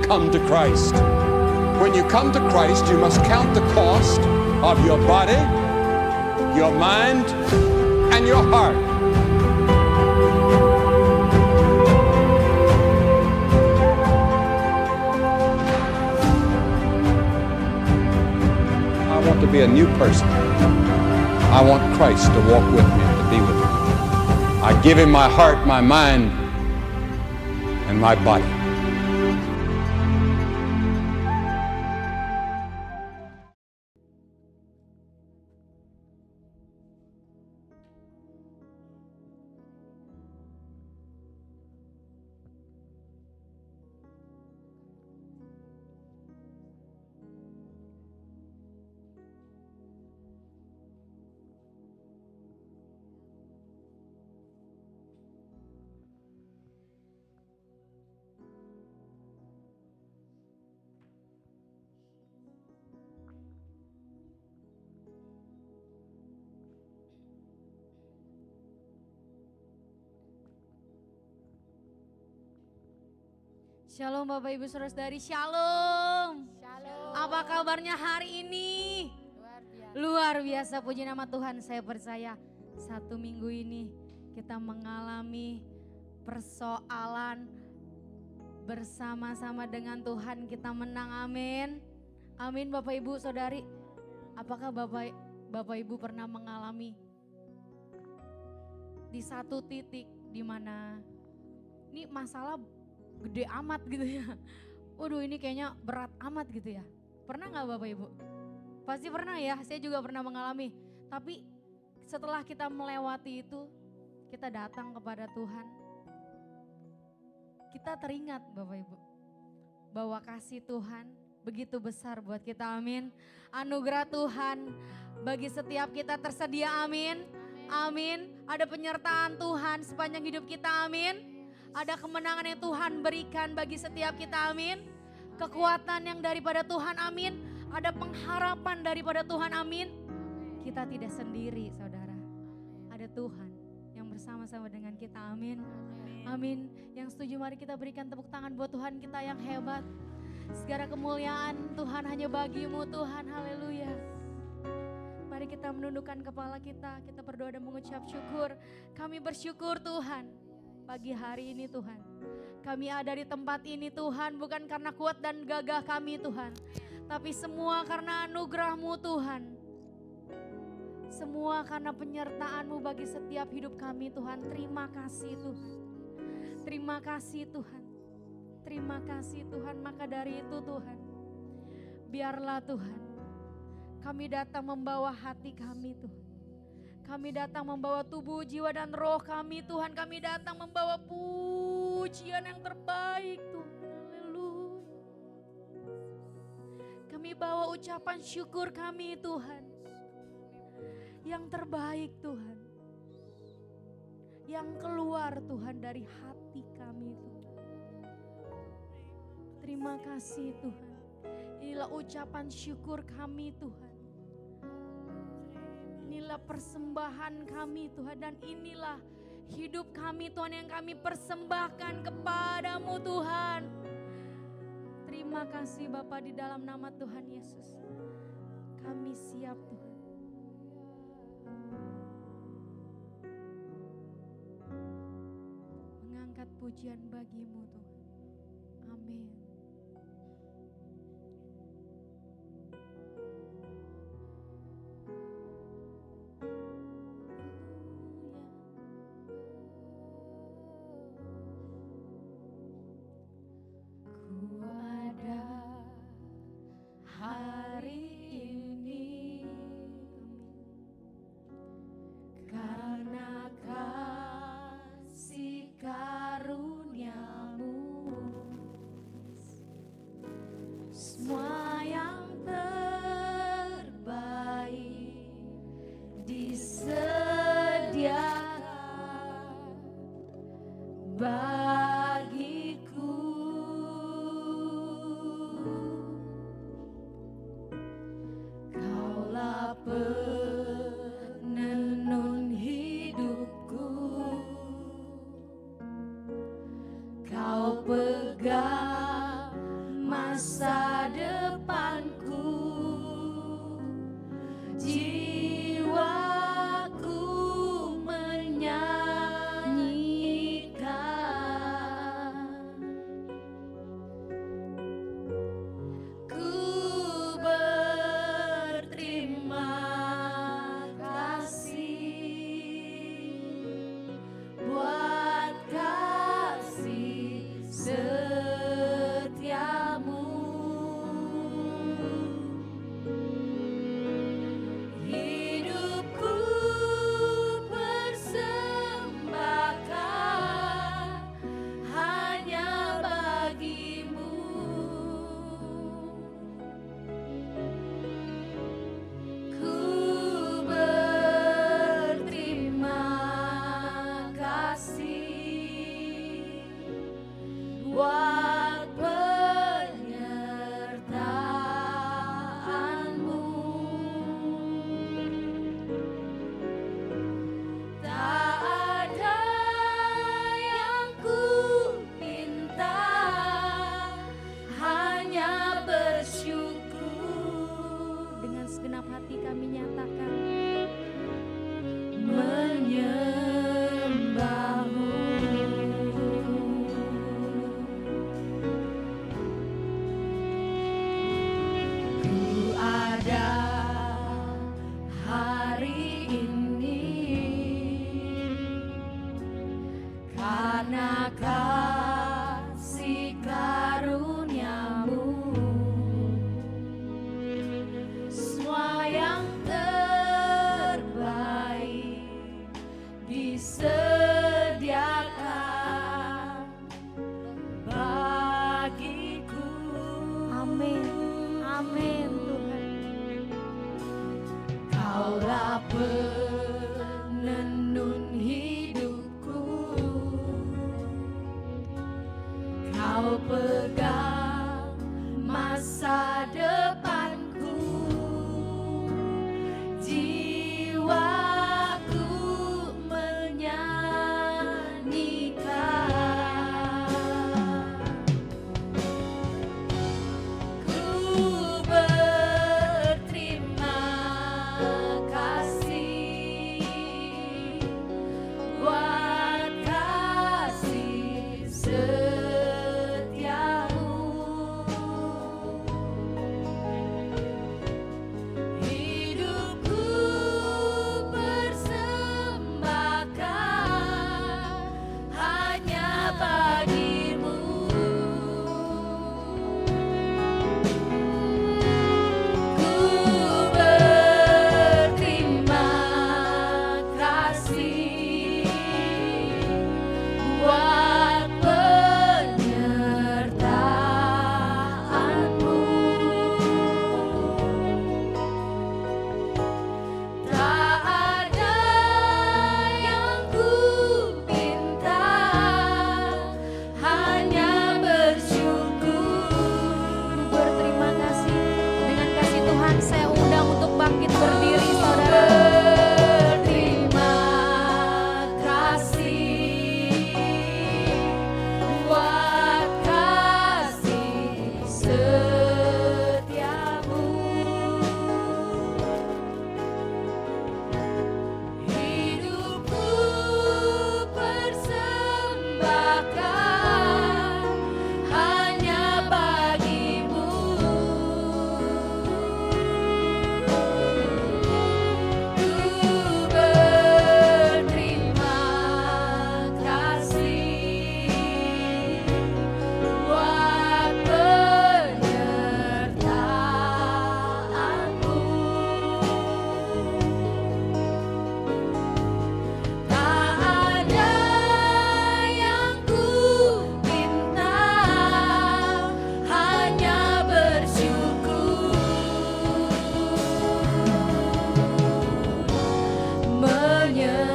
come to Christ. When you come to Christ, you must count the cost of your body, your mind, and your heart. I want to be a new person. I want Christ to walk with me and to be with me. I give him my heart, my mind, and my body. Shalom Bapak Ibu Saudara-saudari, shalom. Shalom. Apa kabarnya hari ini? Luar biasa, puji nama Tuhan. Saya percaya 1 minggu ini kita mengalami persoalan bersama-sama dengan Tuhan, kita menang, amin. Amin Bapak Ibu Saudari. Apakah Bapak Ibu pernah mengalami di satu titik di mana ini masalah gede amat gitu ya. Waduh, ini kayaknya berat amat gitu ya. Pernah gak Bapak Ibu? Pasti pernah ya, saya juga pernah mengalami. Tapi setelah kita melewati itu, kita datang kepada Tuhan. Kita teringat Bapak Ibu, bahwa kasih Tuhan begitu besar buat kita, amin. Anugerah Tuhan bagi setiap kita tersedia, amin. Amin. Ada penyertaan Tuhan sepanjang hidup kita, amin. Ada kemenangan yang Tuhan berikan bagi setiap kita, amin. Kekuatan yang daripada Tuhan, amin. Ada pengharapan daripada Tuhan, amin. Kita tidak sendiri saudara. Ada Tuhan yang bersama-sama dengan kita, amin. Amin. Yang setuju mari kita berikan tepuk tangan buat Tuhan kita yang hebat. Segala kemuliaan Tuhan hanya bagimu Tuhan, haleluya. Mari kita menundukkan kepala kita berdoa dan mengucap syukur. Kami bersyukur Tuhan. Pagi hari ini Tuhan, kami ada di tempat ini Tuhan, bukan karena kuat dan gagah kami Tuhan, tapi semua karena anugerah-Mu Tuhan. Semua karena penyertaan-Mu bagi setiap hidup kami Tuhan. Terima kasih Tuhan. Terima kasih Tuhan. Terima kasih Tuhan. Maka dari itu Tuhan, biarlah Tuhan, kami datang membawa hati kami Tuhan. Kami datang membawa tubuh, jiwa dan roh kami Tuhan. Kami datang membawa pujian yang terbaik Tuhan. Haleluya. Kami bawa ucapan syukur kami Tuhan. Yang terbaik Tuhan. Yang keluar Tuhan dari hati kami Tuhan. Terima kasih Tuhan. Inilah ucapan syukur kami Tuhan. Inilah persembahan kami Tuhan, dan inilah hidup kami Tuhan yang kami persembahkan kepadamu Tuhan. Terima kasih Bapa, di dalam nama Tuhan Yesus kami siap Tuhan. Mengangkat pujian bagimu Tuhan. Amin. segenap hati kami nyatakan menyembah-Mu. Ku ada hari ini karena kasih karunia-Mu. Semua yang terbaik disediakan bagiku. Amin, amin Tuhan. Kaulah penenun hidupku, Kau pegang masa depanku. Jiwaku menyanyikan, ku berterima kasih buat kasih setiamu. Hidupku persembahkan hanya bagimu. Ku berterima kasih buat penyertaan-Mu. Tak ada yang ku pinta, hanya bersyukur. Ku berterima kasih. Dengan kasih Tuhan saya undang untuk bangkit berdiri, saudara. Berterima kasih buat kasih setiamu. Hidupku persembahkan hanya bagimu. Ku berterima kasih buat penyertaan-Mu. Tak ada yang ku pinta, hanya bersyukur. Menyembah-Mu.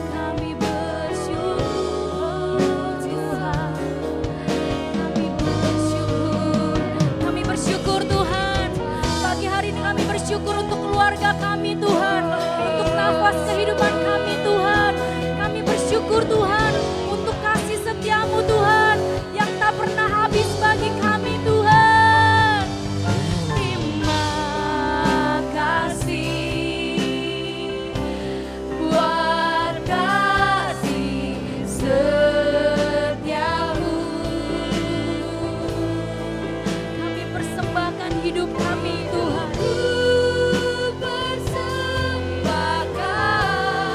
Kami bersyukur Tuhan, kami bersyukur Tuhan. Pagi hari ini kami bersyukur untuk keluarga kami Tuhan, untuk nafas kehidupan kami Tuhan. Kami bersyukur Tuhan untuk kasih setia-Mu Tuhan yang tak pernah habis bagi kami Tuhan. Terima kasih buat kasih setiamu. Kami persembahkan hidup kami Tuhan. Ku persembahkan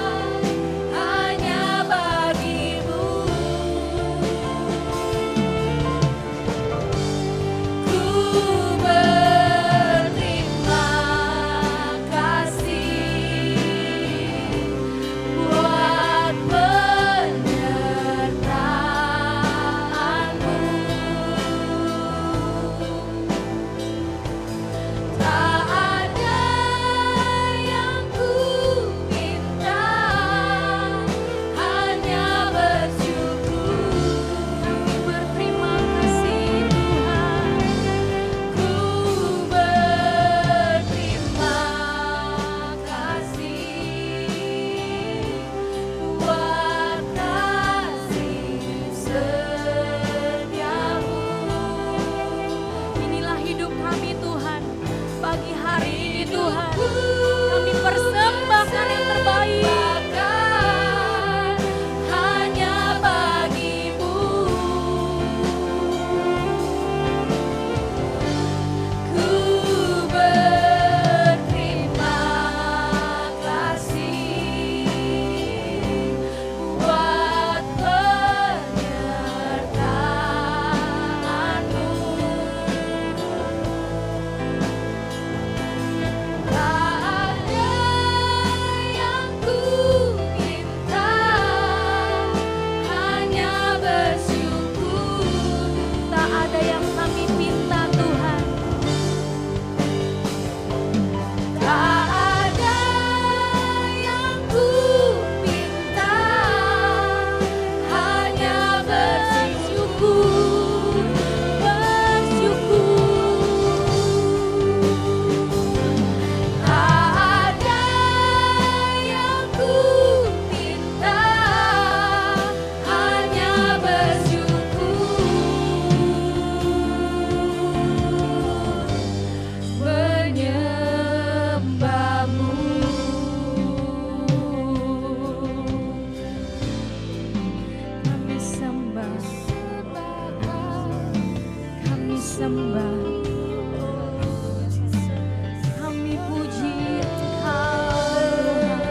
sembah, kami puji Engkau Tuhan.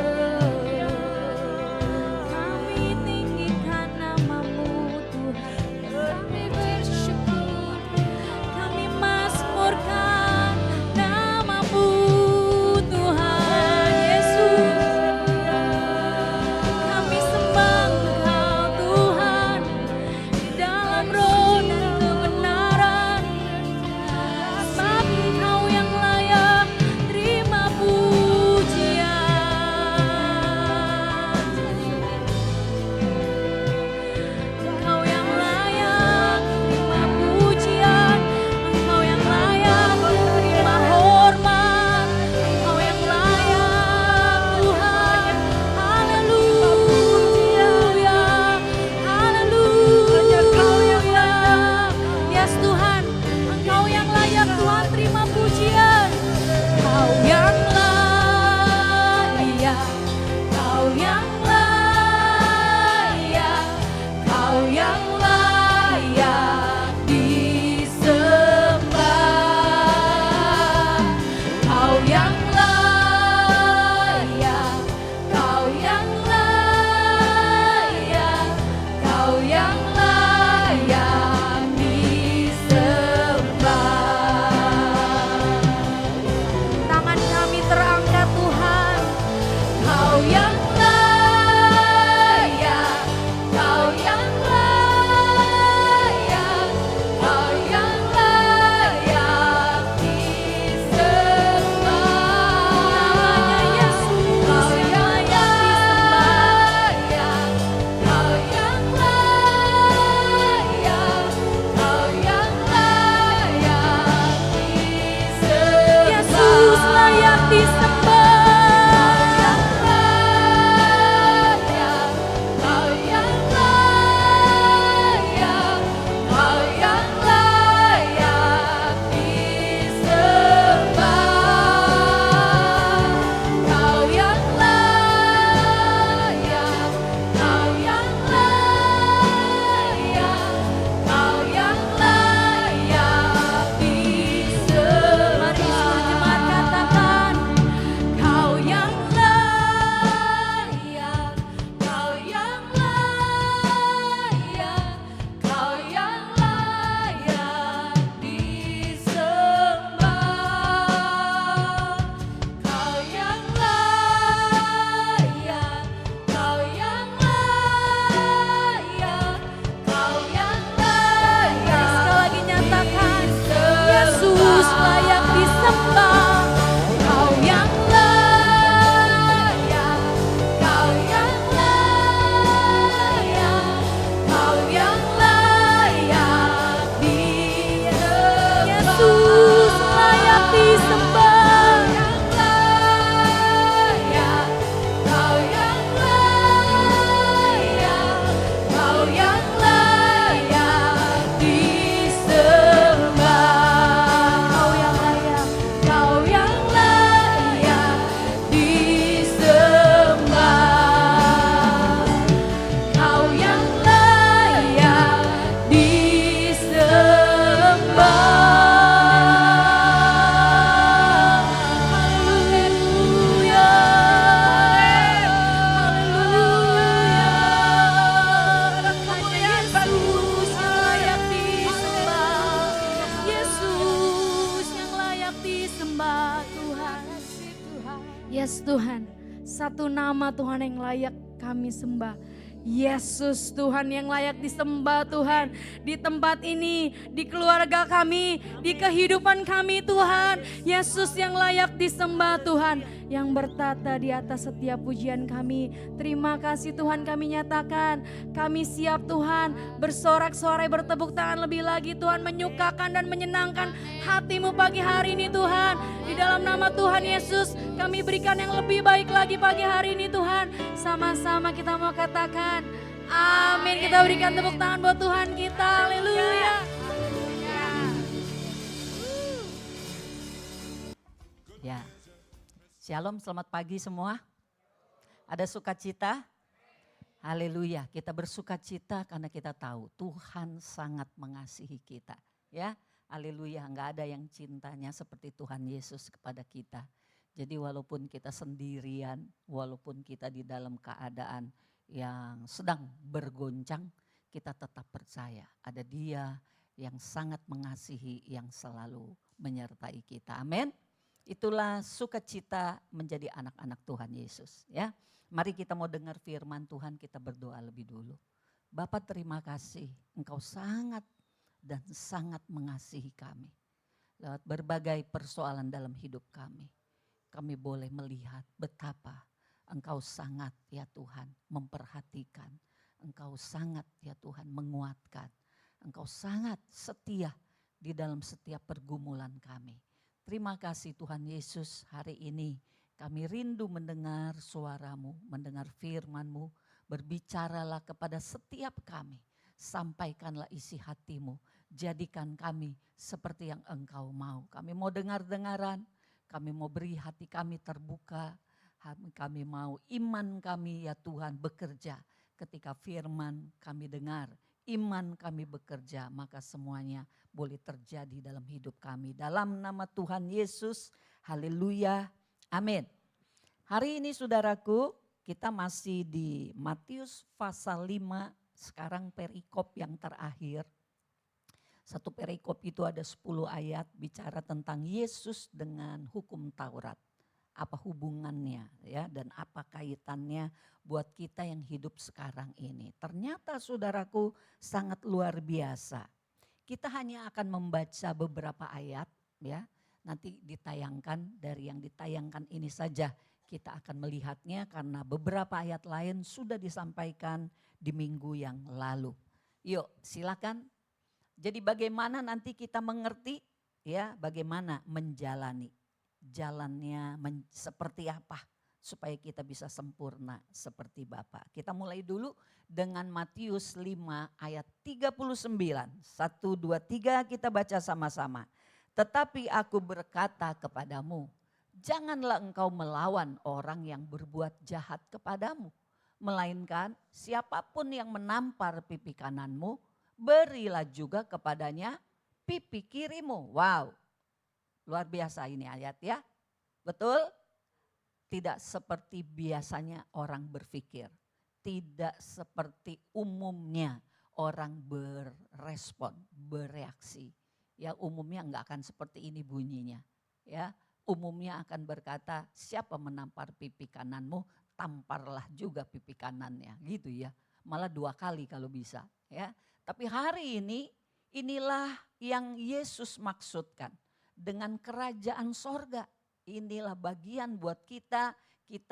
Kami tinggikan nama-Mu Tuhan. Kami bersyukur, kami mazmurkan nama-Mu Tuhan Yesus. Kami sembah Engkau Tuhan di dalam roh dan kebenaran. Sebab Engkau yang layak terima pujian. Engkau yang layak terima pujian. Engkau yang layak terima hormat. Engkau yang layak Tuhan. Haleluya. Haleluya. Yes Tuhan, Engkau yang layak Tuhan terima pujian. Kau yang layak, Kau yang layak, Kau yang layak disembah. Kau yang layak, Kau yang layak, Kau yang layak disembah. Tangan kami terangkat Tuhan. Kau yang layak, Kau yang layak, Kau yang layak disembah. Namanya Yesus. Kau yang layak, Kau yang layak, Kau yang layak disembah. Yesus layak disembah. Kau yang layak, Kau yang layak disembah. Kau yang layak, Kau yang layak, Kau yang layak disembah. Mari seluruh jemaat katakan, Kau yang layak, Kau yang layak, Kau yang layak disembah. Kau yang layak, Kau yang layak, Kau yang layak. Sekali lagi nyatakan, Yesus layak disembah. Kau yang layak, Kau yang layak, Kau yang layak disembah. Yesus layak disembah. Kau yang layak, Kau yang layak disembah. Kau yang layak, Kau yang layak disembah. Kau yang layak disembah. Haleluya. Haleluya. Hanya Yesus yang layak disembah. Yesus yang layak disembah Tuhan. Yes Tuhan, satu nama Tuhan yang layak kami sembah. Yesus Tuhan yang layak disembah Tuhan. Di tempat ini, di keluarga kami, di kehidupan kami Tuhan. Yesus yang layak disembah Tuhan. Yang bertata di atas setiap pujian kami. Terima kasih Tuhan kami nyatakan. Kami siap Tuhan bersorak-sorai bertepuk tangan lebih lagi Tuhan. Menyukakan dan menyenangkan hati-Mu pagi hari ini Tuhan. Di dalam nama Tuhan Yesus kami berikan yang lebih baik lagi pagi hari ini Tuhan. Sama-sama kita mau katakan amin. Kita berikan tepuk tangan buat Tuhan kita. Haleluya. Ya, shalom, selamat pagi semua. Ada sukacita? Haleluya, kita bersukacita karena kita tahu Tuhan sangat mengasihi kita. Ya, Haleluya, nggak ada yang cintanya seperti Tuhan Yesus kepada kita. Jadi walaupun kita sendirian, walaupun kita di dalam keadaan yang sedang bergoncang, kita tetap percaya ada Dia yang sangat mengasihi, yang selalu menyertai kita. Amin. Itulah sukacita menjadi anak-anak Tuhan Yesus, ya. Mari kita mau dengar firman Tuhan, kita berdoa lebih dulu. Bapa, terima kasih, Engkau sangat dan sangat mengasihi kami. Lewat berbagai persoalan dalam hidup kami boleh melihat betapa Engkau sangat ya Tuhan memperhatikan. Engkau sangat ya Tuhan menguatkan. Engkau sangat setia di dalam setiap pergumulan kami. Terima kasih Tuhan Yesus, hari ini kami rindu mendengar suara-Mu, mendengar firman-Mu. Berbicaralah kepada setiap kami, sampaikanlah isi hati-Mu, jadikan kami seperti yang Engkau mau. Kami mau dengar-dengaran, kami mau beri hati kami terbuka, kami mau iman kami ya Tuhan bekerja. Ketika firman kami dengar, iman kami bekerja, maka semuanya boleh terjadi dalam hidup kami. Dalam nama Tuhan Yesus, haleluya, amin. Hari ini saudaraku, kita masih di Matius pasal 5, sekarang perikop yang terakhir. Satu perikop itu ada 10 ayat bicara tentang Yesus dengan hukum Taurat. Apa hubungannya ya, dan apa kaitannya buat kita yang hidup sekarang ini. Ternyata saudaraku sangat luar biasa. Kita hanya akan membaca beberapa ayat ya, nanti ditayangkan, dari yang ditayangkan ini saja kita akan melihatnya karena beberapa ayat lain sudah disampaikan di minggu yang lalu. Yuk silakan. Jadi bagaimana nanti kita mengerti ya, bagaimana menjalani. Jalannya seperti apa supaya kita bisa sempurna seperti Bapa. Kita mulai dulu dengan Matius 5 ayat 39. 1, 2, 3 kita baca sama-sama. Tetapi aku berkata kepadamu, janganlah engkau melawan orang yang berbuat jahat kepadamu. Melainkan siapapun yang menampar pipi kananmu, berilah juga kepadanya pipi kirimu. Wow, luar biasa ini ayat ya. Betul? Tidak seperti biasanya orang berpikir. Tidak seperti umumnya orang berespon, bereaksi. Ya umumnya enggak akan seperti ini bunyinya. Ya. Umumnya akan berkata, siapa menampar pipi kananmu, tamparlah juga pipi kanannya, gitu ya. Malah 2 kali kalau bisa, ya. Tapi hari ini, inilah yang Yesus maksudkan dengan kerajaan sorga. Inilah bagian buat kita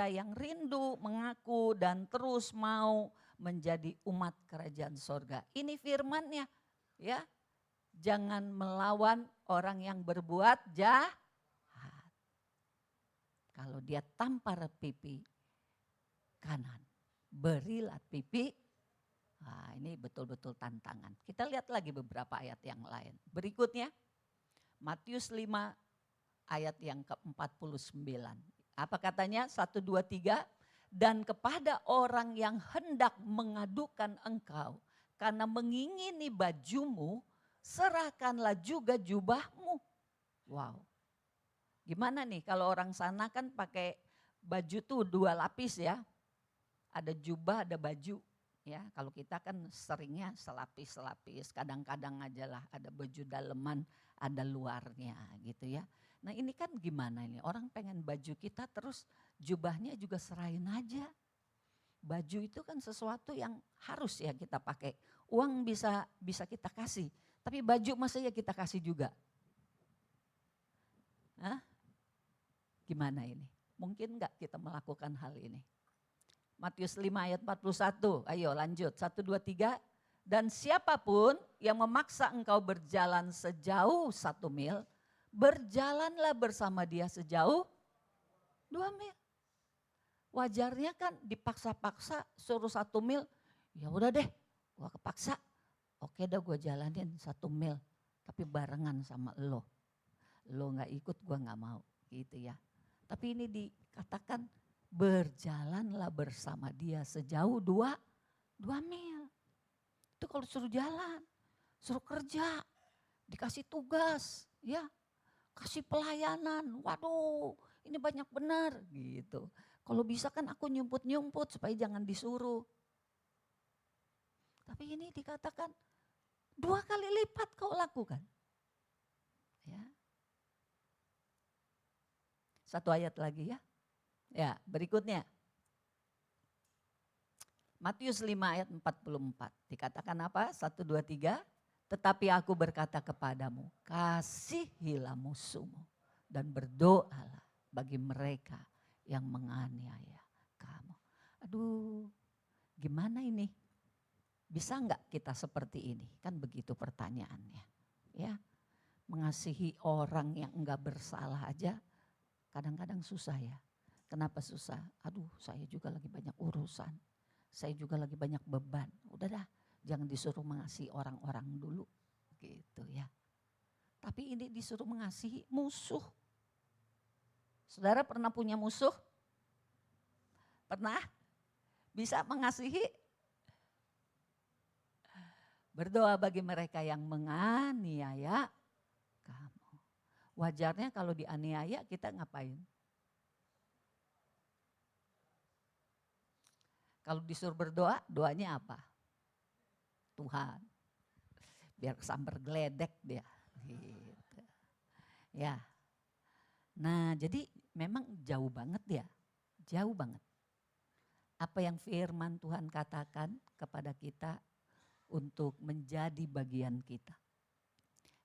yang rindu, mengaku dan terus mau menjadi umat kerajaan sorga. Ini firman-Nya, ya. Jangan melawan orang yang berbuat jahat. Kalau dia tampar pipi kanan, berilah pipi. Nah, ini betul-betul tantangan. Kita lihat lagi beberapa ayat yang lain. Berikutnya, Matius 5 ayat yang ke-49. Apa katanya? 1, 2, 3. Dan kepada orang yang hendak mengadukan engkau karena mengingini bajumu, serahkanlah juga jubahmu. Wow. Gimana nih kalau orang sana kan pakai baju tuh 2 lapis ya. Ada jubah, ada baju. Ya, kalau kita kan seringnya selapis-selapis, kadang-kadang aja lah ada baju daleman, ada luarnya gitu ya. Nah ini kan gimana ini, orang pengen baju kita terus jubahnya juga serahin aja. Baju itu kan sesuatu yang harus ya kita pakai. Uang bisa kita kasih, tapi baju masa ya kita kasih juga. Hah? Gimana ini? Mungkin enggak kita melakukan hal ini? Matius 5 ayat 41, ayo lanjut. 1, 2, 3. Dan siapapun yang memaksa engkau berjalan sejauh 1 mil, berjalanlah bersama dia sejauh 2 mil. Wajarnya kan dipaksa-paksa suruh 1 mil, ya udah deh gua kepaksa. Oke dah gua jalanin 1 mil, tapi barengan sama lo. Lo gak ikut gua gak mau gitu ya. Tapi ini dikatakan berjalanlah bersama dia sejauh 2 mil. Itu kalau suruh jalan, suruh kerja, dikasih tugas, ya, kasih pelayanan. Waduh, ini banyak benar gitu. Kalau bisa kan aku nyumput-nyumput supaya jangan disuruh. Tapi ini dikatakan 2 kali lipat kau lakukan. Ya. Satu ayat lagi ya. Ya, berikutnya. Matius 5 ayat 44. Dikatakan apa? 1, 2, 3. Tetapi aku berkata kepadamu, kasihilah musuhmu dan berdoalah bagi mereka yang menganiaya kamu. Aduh, gimana ini? Bisa enggak kita seperti ini? Kan begitu pertanyaannya. Ya, mengasihi orang yang enggak bersalah aja kadang-kadang susah ya. Kenapa susah? Aduh, saya juga lagi banyak urusan. Saya juga lagi banyak beban. Udah dah, jangan disuruh mengasihi orang-orang dulu. Gitu ya. Tapi ini disuruh mengasihi musuh. Saudara pernah punya musuh? Pernah? Bisa mengasihi? Berdoa bagi mereka yang menganiaya kamu. Wajarnya kalau dianiaya kita ngapain? Kalau disuruh berdoa, doanya apa? Tuhan, biar sambar geledek dia. Gitu. Ya. Nah, jadi memang jauh banget ya. Jauh banget. Apa yang firman Tuhan katakan kepada kita untuk menjadi bagian kita.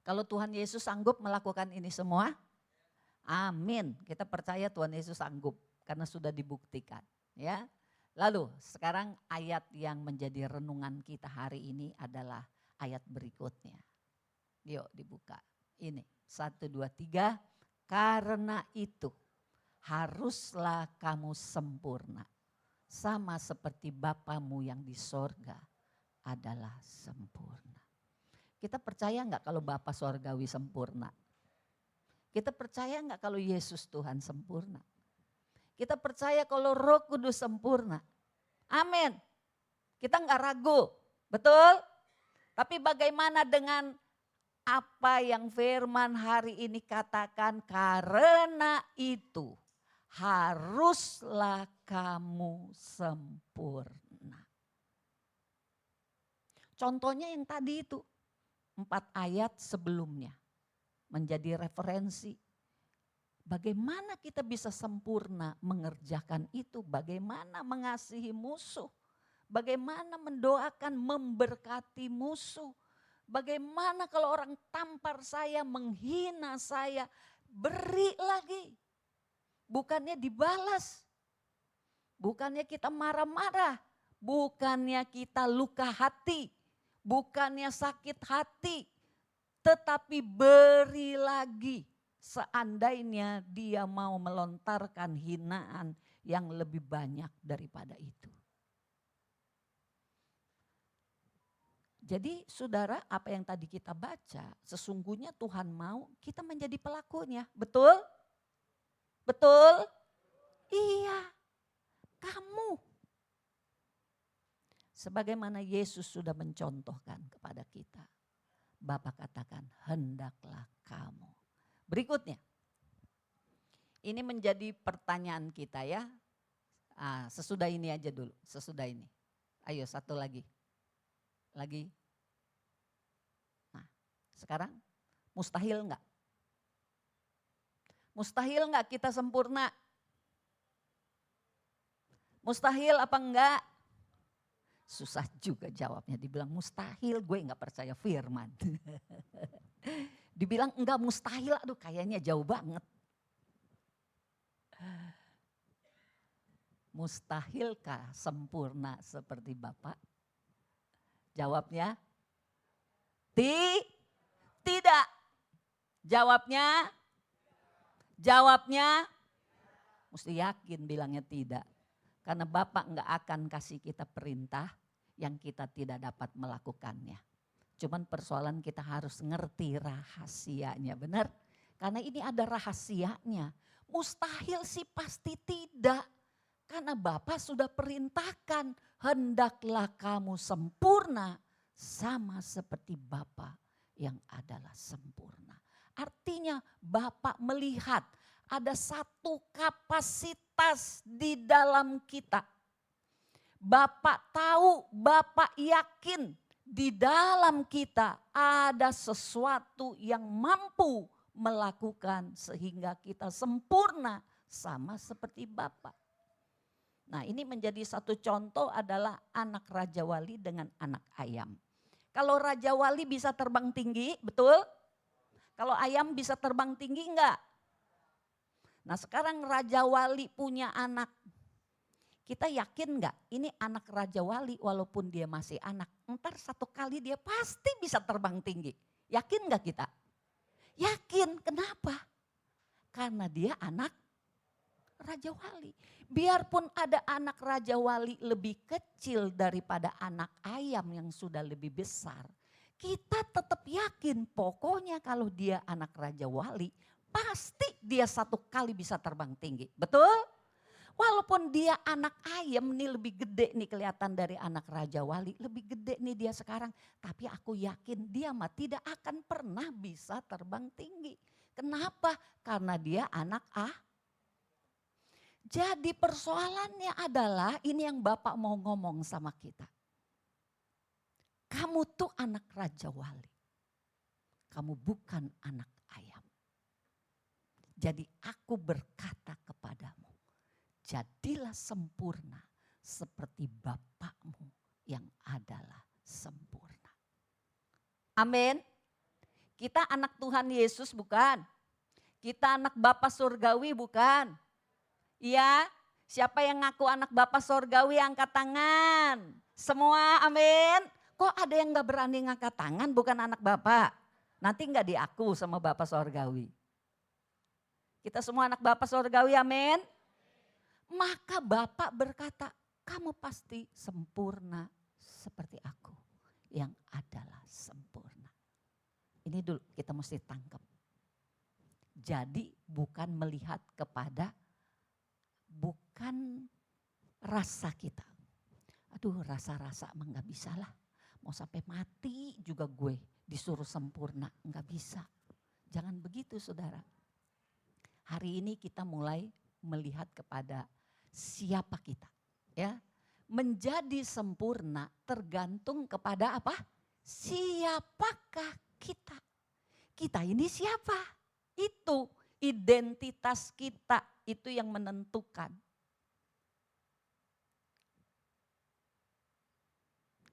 Kalau Tuhan Yesus sanggup melakukan ini semua, amin. Kita percaya Tuhan Yesus sanggup karena sudah dibuktikan. Ya. Lalu sekarang ayat yang menjadi renungan kita hari ini adalah ayat berikutnya. Yuk dibuka. Ini 1, 2, 3. Karena itu haruslah kamu sempurna. Sama seperti Bapamu yang di sorga adalah sempurna. Kita percaya enggak kalau Bapa sorgawi sempurna? Kita percaya enggak kalau Yesus Tuhan sempurna? Kita percaya kalau Roh Kudus sempurna. Amin. Kita enggak ragu, betul? Tapi bagaimana dengan apa yang firman hari ini katakan? Karena itu haruslah kamu sempurna. Contohnya yang tadi itu 4 ayat sebelumnya menjadi referensi. Bagaimana kita bisa sempurna mengerjakan itu? Bagaimana mengasihi musuh? Bagaimana mendoakan memberkati musuh? Bagaimana kalau orang tampar saya, menghina saya, beri lagi. Bukannya dibalas. Bukannya kita marah-marah. Bukannya kita luka hati. Bukannya sakit hati. Tetapi beri lagi. Seandainya dia mau melontarkan hinaan yang lebih banyak daripada itu. Jadi saudara, apa yang tadi kita baca, sesungguhnya Tuhan mau kita menjadi pelakunya. Betul? Betul? Iya, kamu. Sebagaimana Yesus sudah mencontohkan kepada kita. Bapa katakan, hendaklah kamu. Berikutnya, ini menjadi pertanyaan kita ya. Sesudah ini aja dulu, sesudah ini. Ayo satu lagi. Lagi. Nah, sekarang mustahil enggak? Mustahil enggak kita sempurna? Mustahil apa enggak? Susah juga jawabnya, dibilang mustahil, gue enggak percaya firman. Dibilang enggak mustahil, aduh kayaknya jauh banget. Mustahilkah sempurna seperti Bapak? Jawabnya tidak. Jawabnya mesti yakin bilangnya tidak. Karena Bapak enggak akan kasih kita perintah yang kita tidak dapat melakukannya. Cuman persoalan kita harus ngerti rahasianya, benar? Karena ini ada rahasianya. Mustahil sih pasti tidak. Karena Bapa sudah perintahkan, hendaklah kamu sempurna sama seperti Bapa yang adalah sempurna. Artinya Bapa melihat ada satu kapasitas di dalam kita. Bapak tahu, Bapak yakin di dalam kita ada sesuatu yang mampu melakukan sehingga kita sempurna sama seperti Bapak. Nah, ini menjadi satu contoh adalah anak Raja Wali dengan anak ayam. Kalau Raja Wali bisa terbang tinggi, betul? Kalau ayam bisa terbang tinggi enggak? Nah, sekarang Raja Wali punya anak. Kita yakin enggak ini anak Raja Wali walaupun dia masih anak. Ntar satu kali dia pasti bisa terbang tinggi. Yakin enggak kita? Yakin, kenapa? Karena dia anak Raja Wali. Biarpun ada anak Raja Wali lebih kecil daripada anak ayam yang sudah lebih besar. Kita tetap yakin pokoknya kalau dia anak Raja Wali pasti dia satu kali bisa terbang tinggi. Betul? Walaupun dia anak ayam nih lebih gede nih kelihatan dari anak Raja Wali. Lebih gede nih dia sekarang. Tapi aku yakin dia mah tidak akan pernah bisa terbang tinggi. Kenapa? Karena dia anak Jadi persoalannya adalah ini yang Bapak mau ngomong sama kita. Kamu tuh anak Raja Wali. Kamu bukan anak ayam. Jadi aku berkata kepadamu. Jadilah sempurna seperti Bapakmu yang adalah sempurna. Amin. Kita anak Tuhan Yesus bukan? Kita anak Bapa Surgawi bukan? Iya, siapa yang ngaku anak Bapa Surgawi angkat tangan. Semua amin. Kok ada yang gak berani ngangkat tangan bukan anak Bapak? Nanti gak diaku sama Bapa Surgawi. Kita semua anak Bapa Surgawi amin. Maka Bapak berkata, kamu pasti sempurna seperti aku yang adalah sempurna. Ini dulu kita mesti tangkap. Jadi bukan melihat kepada, bukan rasa kita. Aduh rasa-rasa emang gak bisa lah. Mau sampai mati juga gue disuruh sempurna, gak bisa. Jangan begitu saudara. Hari ini kita mulai melihat kepada siapa kita, ya. Menjadi sempurna tergantung kepada apa? Siapakah kita? Kita ini siapa? Itu identitas kita, itu yang menentukan.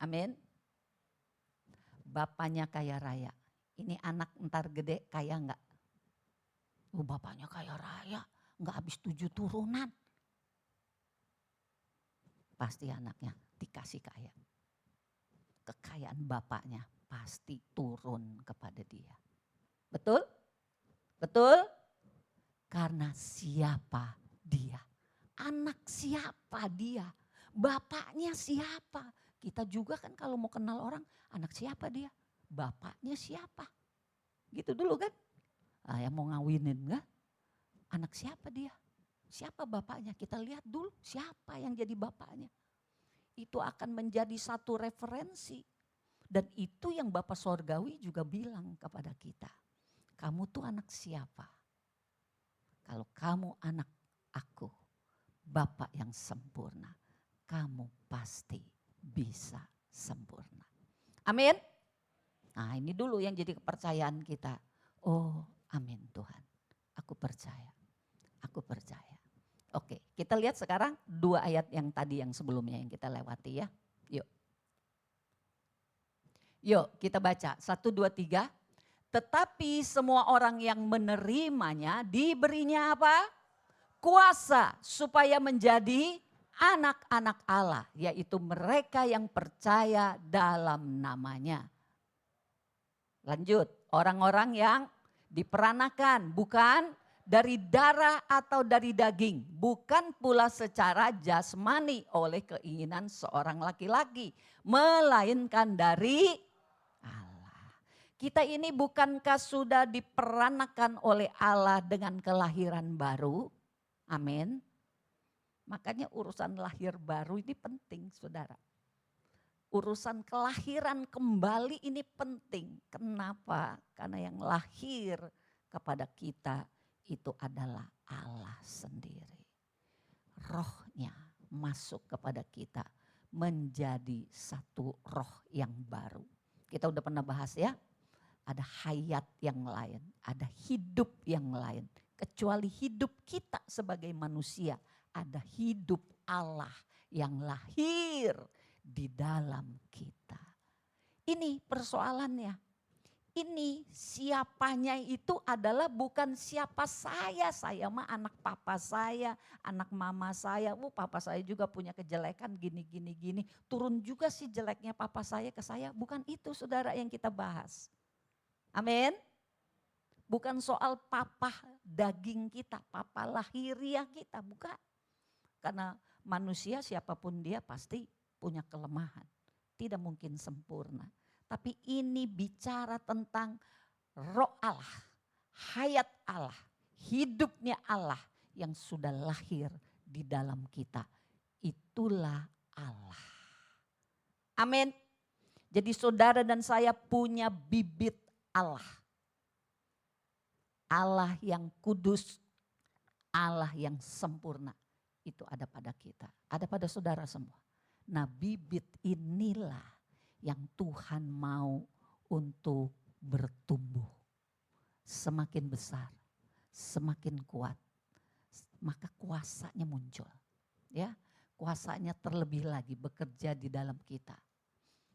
Amin. Bapaknya kaya raya. Ini anak ntar gede kaya enggak? Oh, bapaknya kaya raya, enggak habis 7 turunan. Pasti anaknya dikasih kaya. Kekayaan bapaknya pasti turun kepada dia. Betul? Betul? Karena siapa dia? Anak siapa dia? Bapaknya siapa? Kita juga kan kalau mau kenal orang, anak siapa dia? Bapaknya siapa? Gitu dulu kan? Yang mau ngawinin kan? Anak siapa dia? Siapa bapaknya? Kita lihat dulu siapa yang jadi bapaknya. Itu akan menjadi satu referensi. Dan itu yang Bapak Sorgawi juga bilang kepada kita. Kamu tuh anak siapa? Kalau kamu anak aku, Bapak yang sempurna, kamu pasti bisa sempurna. Amin. Nah ini dulu yang jadi kepercayaan kita. Oh amin Tuhan, aku percaya. Aku percaya. Oke, kita lihat sekarang 2 ayat yang tadi yang sebelumnya yang kita lewati ya. Yuk. Yuk kita baca 1, 2, 3. Tetapi semua orang yang menerimanya diberinya apa? Kuasa supaya menjadi anak-anak Allah. Yaitu mereka yang percaya dalam namanya. Lanjut, orang-orang yang diperanakan bukan dari darah atau dari daging, bukan pula secara jasmani oleh keinginan seorang laki-laki, melainkan dari Allah. Kita ini bukankah sudah diperanakan oleh Allah dengan kelahiran baru? Amin. Makanya urusan lahir baru ini penting saudara. Urusan kelahiran kembali ini penting. Kenapa? Karena yang lahir kepada kita itu adalah Allah sendiri. Rohnya masuk kepada kita menjadi satu roh yang baru. Kita udah pernah bahas ya, ada hayat yang lain, ada hidup yang lain. Kecuali hidup kita sebagai manusia, ada hidup Allah yang lahir di dalam kita. Ini persoalannya. Ini siapanya itu adalah bukan siapa saya. Saya mah anak papa saya, anak mama saya. Papa saya juga punya kejelekan gini. Turun juga sih jeleknya papa saya ke saya. Bukan itu saudara yang kita bahas. Amin. Bukan soal papa daging kita, papa lahiriah kita, bukan. Karena manusia siapapun dia pasti punya kelemahan. Tidak mungkin sempurna. Tapi ini bicara tentang roh Allah, hayat Allah, hidupnya Allah yang sudah lahir di dalam kita. Itulah Allah. Amin. Jadi saudara dan saya punya bibit Allah. Allah yang kudus, Allah yang sempurna. Itu ada pada kita, ada pada saudara semua. Nah bibit inilah yang Tuhan mau untuk bertumbuh. Semakin besar, semakin kuat, maka kuasanya muncul. Ya, kuasanya terlebih lagi bekerja di dalam kita.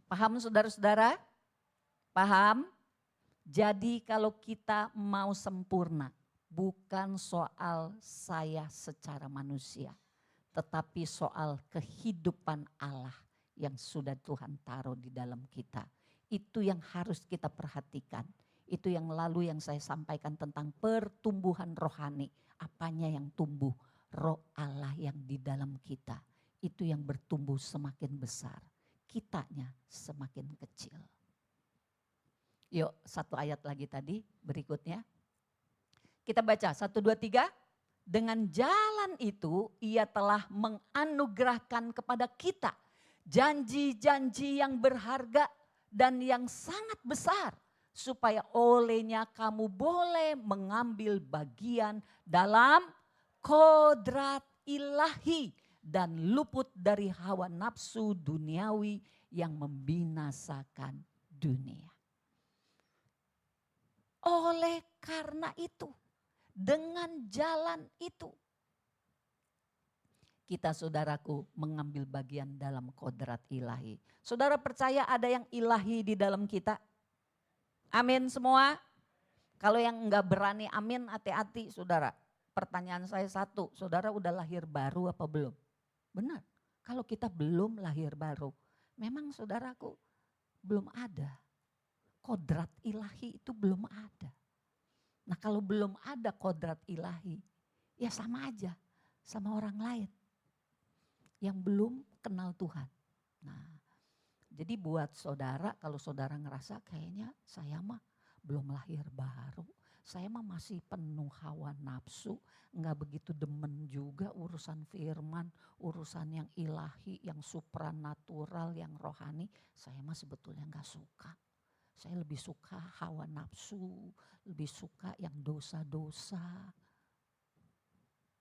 Paham saudara-saudara? Paham? Jadi kalau kita mau sempurna, bukan soal saya secara manusia, tetapi soal kehidupan Allah yang sudah Tuhan taruh di dalam kita. Itu yang harus kita perhatikan. Itu yang lalu yang saya sampaikan tentang pertumbuhan rohani. Apanya yang tumbuh? Roh Allah yang di dalam kita. Itu yang bertumbuh semakin besar. Kitanya semakin kecil. Yuk satu ayat lagi tadi berikutnya. Kita baca 1, 2, 3. Dengan jalan itu ia telah menganugerahkan kepada kita janji-janji yang berharga dan yang sangat besar. Supaya olehnya kamu boleh mengambil bagian dalam kodrat ilahi. Dan luput dari hawa nafsu duniawi yang membinasakan dunia. Oleh karena itu, dengan jalan itu, kita saudaraku mengambil bagian dalam kodrat ilahi. Saudara percaya ada yang ilahi di dalam kita? Amin semua. Kalau yang enggak berani amin, hati-hati saudara. Pertanyaan saya satu, saudara udah lahir baru apa belum? Benar, kalau kita belum lahir baru, memang saudaraku belum ada. Kodrat ilahi itu belum ada. Nah kalau belum ada kodrat ilahi, ya sama aja sama orang lain yang belum kenal Tuhan. Nah, jadi buat saudara, kalau saudara ngerasa kayaknya saya mah belum lahir baru, saya mah masih penuh hawa nafsu, nggak begitu demen juga urusan firman, urusan yang ilahi, yang supranatural, yang rohani, saya mah sebetulnya nggak suka. Saya lebih suka hawa nafsu, lebih suka yang dosa-dosa.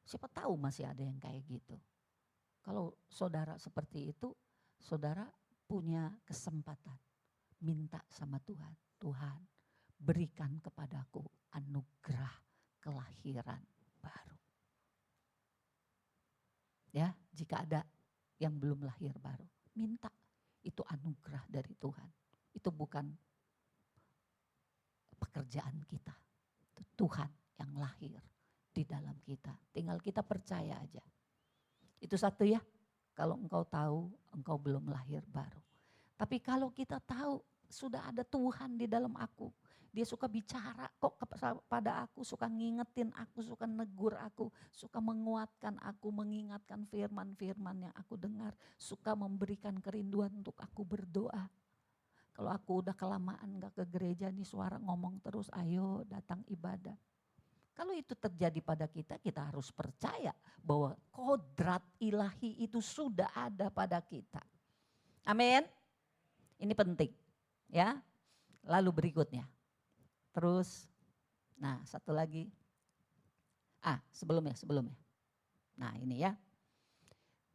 Siapa tahu masih ada yang kayak gitu. Kalau saudara seperti itu, saudara punya kesempatan minta sama Tuhan. Tuhan berikan kepadaku anugerah kelahiran baru. Ya, jika ada yang belum lahir baru, minta. Itu anugerah dari Tuhan. Itu bukan pekerjaan kita. Itu Tuhan yang lahir di dalam kita. Tinggal kita percaya aja. Itu satu ya, kalau engkau tahu engkau belum lahir baru. Tapi kalau kita tahu sudah ada Tuhan di dalam aku. Dia suka bicara kok kepada aku, suka ngingetin aku, suka negur aku, suka menguatkan aku, mengingatkan firman-firman yang aku dengar. Suka memberikan kerinduan untuk aku berdoa. Kalau aku udah kelamaan gak ke gereja nih suara ngomong terus, ayo datang ibadah. Kalau itu terjadi pada kita, kita harus percaya bahwa kodrat ilahi itu sudah ada pada kita. Amin. Ini penting ya. Lalu berikutnya. Terus, nah satu lagi. Sebelumnya. Nah ini ya.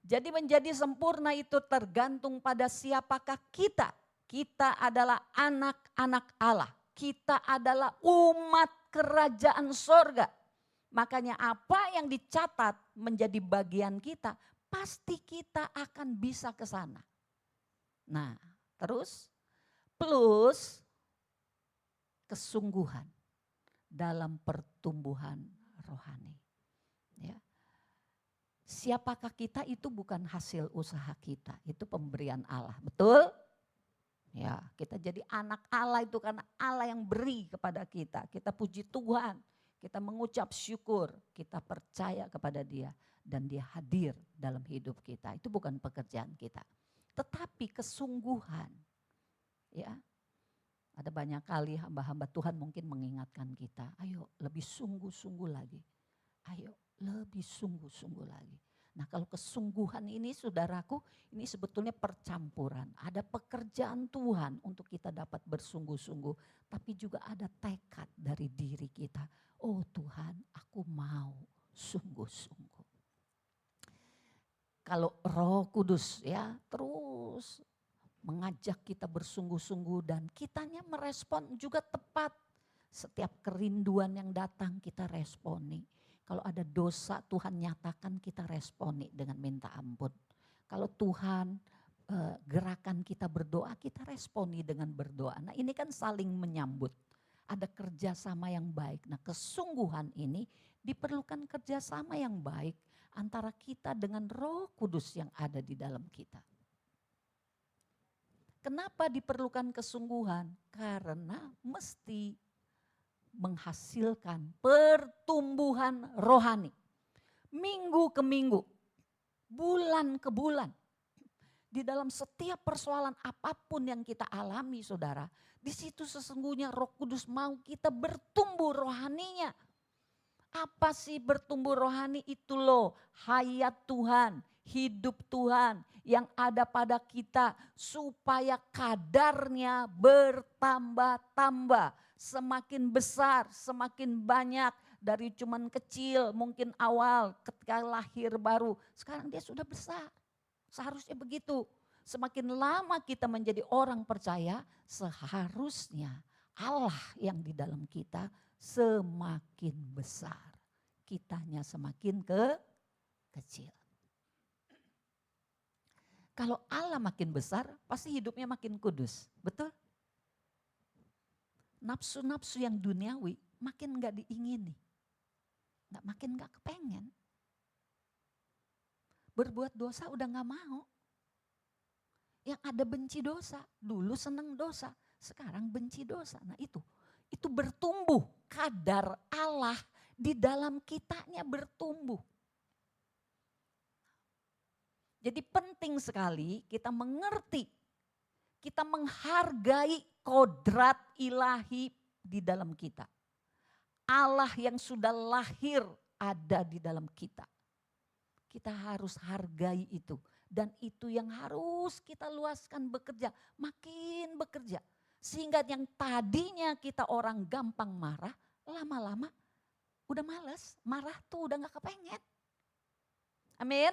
Jadi menjadi sempurna itu tergantung pada siapakah kita. Kita adalah anak-anak Allah. Kita adalah umat kerajaan sorga. Makanya apa yang dicatat menjadi bagian kita, pasti kita akan bisa ke sana. Nah terus plus kesungguhan dalam pertumbuhan rohani. Ya. Siapakah kita itu bukan hasil usaha kita, itu pemberian Allah, betul? Ya, kita jadi anak Allah itu karena Allah yang beri kepada kita. Kita puji Tuhan, kita mengucap syukur, kita percaya kepada Dia dan Dia hadir dalam hidup kita. Itu bukan pekerjaan kita, tetapi kesungguhan. Ya. Ada banyak kali hamba-hamba Tuhan mungkin mengingatkan kita, ayo lebih sungguh-sungguh lagi. Ayo lebih sungguh-sungguh lagi. Nah kalau kesungguhan ini saudaraku, ini sebetulnya percampuran. Ada pekerjaan Tuhan untuk kita dapat bersungguh-sungguh. Tapi juga ada tekad dari diri kita. Oh Tuhan, aku mau sungguh-sungguh. Kalau Roh Kudus ya terus mengajak kita bersungguh-sungguh dan kitanya merespon juga tepat. Setiap kerinduan yang datang kita responi. Kalau ada dosa Tuhan nyatakan kita responi dengan minta ampun. Kalau Tuhan gerakan kita berdoa kita responi dengan berdoa. Nah ini kan saling menyambut. Ada kerjasama yang baik. Nah kesungguhan ini diperlukan kerjasama yang baik antara kita dengan Roh Kudus yang ada di dalam kita. Kenapa diperlukan kesungguhan? Karena mesti menghasilkan pertumbuhan rohani. Minggu ke minggu, bulan ke bulan. Di dalam setiap persoalan apapun yang kita alami saudara, di situ sesungguhnya Roh Kudus mau kita bertumbuh rohaninya. Apa sih bertumbuh rohani itu loh? Hayat Tuhan, hidup Tuhan yang ada pada kita supaya kadarnya bertambah-tambah. Semakin besar, semakin banyak dari cuman kecil mungkin awal ketika lahir baru. Sekarang dia sudah besar, seharusnya begitu. Semakin lama kita menjadi orang percaya seharusnya Allah yang di dalam kita semakin besar. Kitanya semakin kecil. Kalau Allah makin besar, pasti hidupnya makin kudus. Betul? Nafsu-nafsu yang duniawi makin gak diingini. Makin gak kepengen. Berbuat dosa udah gak mau. Yang ada benci dosa. Dulu seneng dosa, sekarang benci dosa. Nah itu bertumbuh. Kadar Allah di dalam kitanya bertumbuh. Jadi penting sekali kita mengerti, kita menghargai kodrat ilahi di dalam kita. Allah yang sudah lahir ada di dalam kita. Kita harus hargai itu. Dan itu yang harus kita luaskan bekerja, makin bekerja. Sehingga yang tadinya kita orang gampang marah, lama-lama udah males, marah tuh udah gak kepengen. Amin.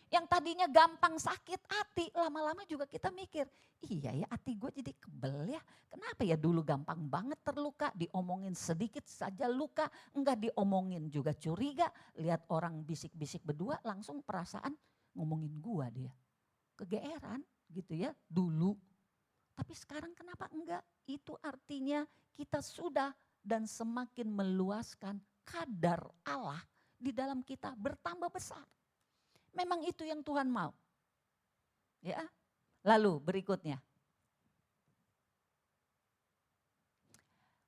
Yang tadinya gampang sakit hati, lama-lama juga kita mikir, iya ya hati gue jadi kebel ya. Kenapa ya dulu gampang banget terluka, diomongin sedikit saja luka, enggak diomongin juga curiga. Lihat orang bisik-bisik berdua langsung perasaan ngomongin gue dia. Kegeeran gitu ya dulu. Tapi sekarang kenapa enggak? Itu artinya kita sudah dan semakin meluaskan kadar Allah di dalam kita bertambah besar. Memang itu yang Tuhan mau. Ya. Lalu berikutnya.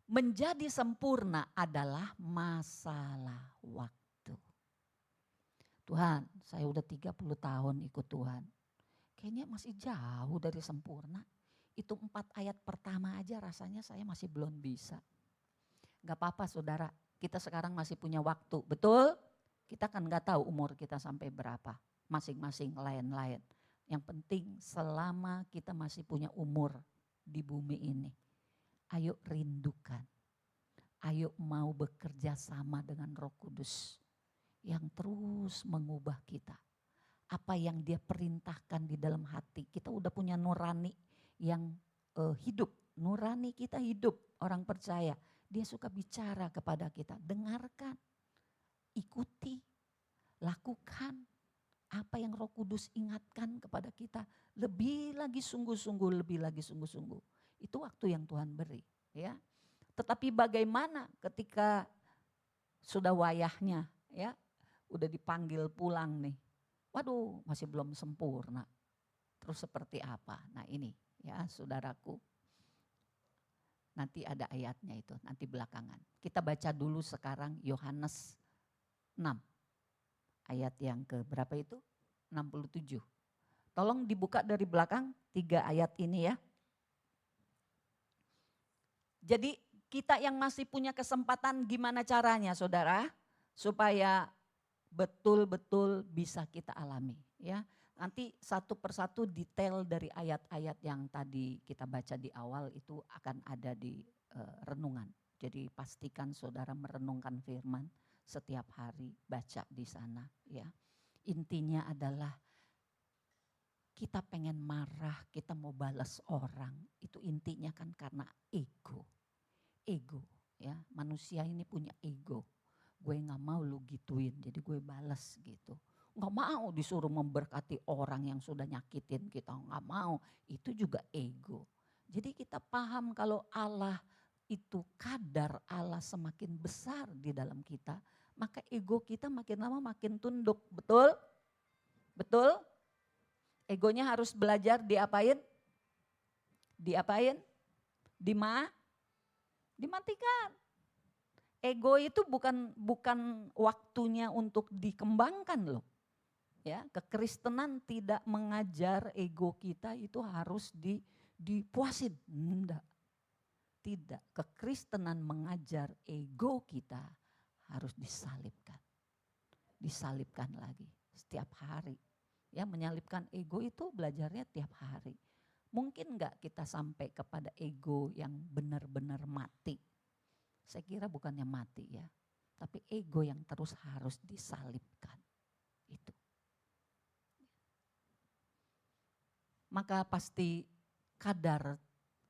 Menjadi sempurna adalah masalah waktu. Tuhan, saya udah 30 tahun ikut Tuhan. Kayaknya masih jauh dari sempurna. Itu 4 ayat pertama aja rasanya saya masih belum bisa. Gak apa-apa saudara, kita sekarang masih punya waktu, betul? Kita kan gak tahu umur kita sampai berapa, masing-masing lain-lain. Yang penting selama kita masih punya umur di bumi ini, ayo rindukan, ayo mau bekerja sama dengan Roh Kudus yang terus mengubah kita. Apa yang dia perintahkan di dalam hati, kita udah punya nurani yang hidup, nurani kita hidup, orang percaya. Dia suka bicara kepada kita, dengarkan, ikuti, lakukan. Apa yang Roh Kudus ingatkan kepada kita, lebih lagi sungguh-sungguh, lebih lagi sungguh-sungguh. Itu waktu yang Tuhan beri, ya. Tetapi bagaimana ketika sudah wayahnya, ya, udah dipanggil pulang nih. Waduh, masih belum sempurna. Terus seperti apa? Nah, ini, ya, saudaraku. Nanti ada ayatnya itu, nanti belakangan. Kita baca dulu sekarang Yohanes 6. Ayat yang ke berapa itu? 67. Tolong dibuka dari belakang 3 ayat ini ya. Jadi kita yang masih punya kesempatan gimana caranya saudara? Supaya betul-betul bisa kita alami ya. Nanti satu persatu detail dari ayat-ayat yang tadi kita baca di awal itu akan ada di renungan. Jadi pastikan saudara merenungkan firman setiap hari, baca di sana ya. Intinya adalah kita pengen marah, kita mau balas orang. Itu intinya kan karena ego. Ego ya, manusia ini punya ego. Gue gak mau lu gituin, jadi gue balas gitu. Gak mau disuruh memberkati orang yang sudah nyakitin kita, gak mau. Itu juga ego. Jadi kita paham kalau Allah itu kadar Allah semakin besar di dalam kita, maka ego kita makin lama makin tunduk, betul? Betul? Egonya harus belajar diapain? Diapain? Dimatikan. Ego itu bukan waktunya untuk dikembangkan loh. Ya, kekristenan tidak mengajar ego kita itu harus dipuasin. Enggak. Tidak, kekristenan mengajar ego kita harus disalibkan. Disalibkan lagi setiap hari. Ya, menyalibkan ego itu belajarnya tiap hari. Mungkin enggak kita sampai kepada ego yang benar-benar mati. Saya kira bukannya mati ya, tapi ego yang terus harus disalibkan. Itu. Maka pasti kadar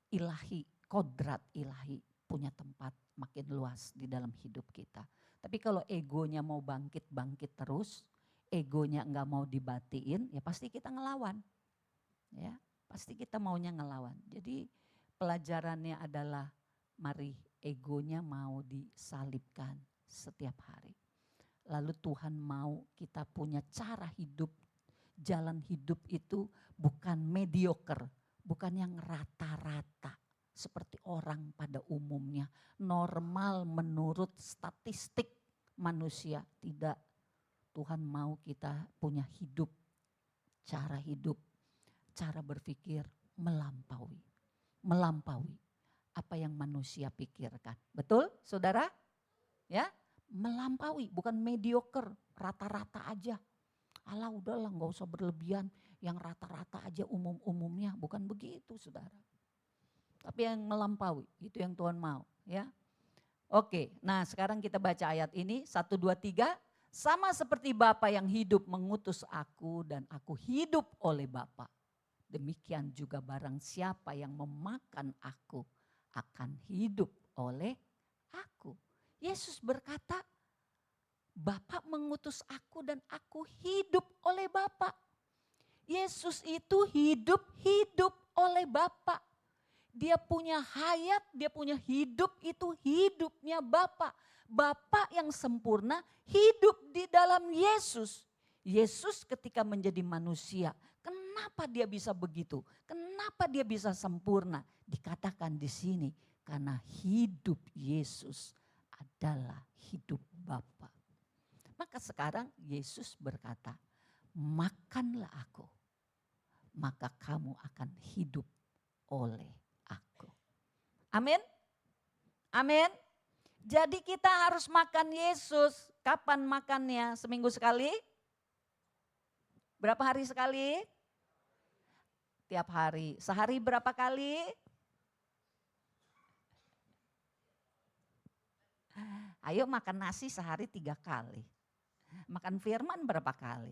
ilahi, kodrat ilahi punya tempat makin luas di dalam hidup kita. Tapi kalau egonya mau bangkit terus, egonya enggak mau dibatiin, ya pasti kita ngelawan. Ya, pasti kita maunya ngelawan. Jadi pelajarannya adalah mari egonya mau disalibkan setiap hari. Lalu Tuhan mau kita punya cara hidup, jalan hidup itu bukan mediocre, bukan yang rata-rata. Seperti orang pada umumnya, normal menurut statistik manusia. Tidak, Tuhan mau kita punya hidup, cara berpikir melampaui apa yang manusia pikirkan. Betul saudara? Ya, melampaui, bukan mediocre, rata-rata aja. Alah udahlah gak usah berlebihan, yang rata-rata aja umum-umumnya, bukan begitu saudara. Tapi yang melampaui, itu yang Tuhan mau ya. Oke, nah sekarang kita baca ayat ini, 1, 2, 3. Sama seperti Bapa yang hidup mengutus aku dan aku hidup oleh Bapa. Demikian juga barang siapa yang memakan aku akan hidup oleh aku. Yesus berkata, Bapa mengutus aku dan aku hidup oleh Bapa. Yesus itu hidup oleh Bapa. Dia punya hayat, dia punya hidup, itu hidupnya Bapa. Bapa yang sempurna hidup di dalam Yesus. Yesus ketika menjadi manusia, kenapa dia bisa begitu? Kenapa dia bisa sempurna? Dikatakan di sini karena hidup Yesus adalah hidup Bapa. Maka sekarang Yesus berkata, makanlah aku, maka kamu akan hidup oleh aku. Amin. Amin. Jadi kita harus makan Yesus. Kapan makannya? Seminggu sekali? Berapa hari sekali? tiap hari. Sehari berapa kali? Ayo makan nasi sehari 3 kali. Makan firman berapa kali?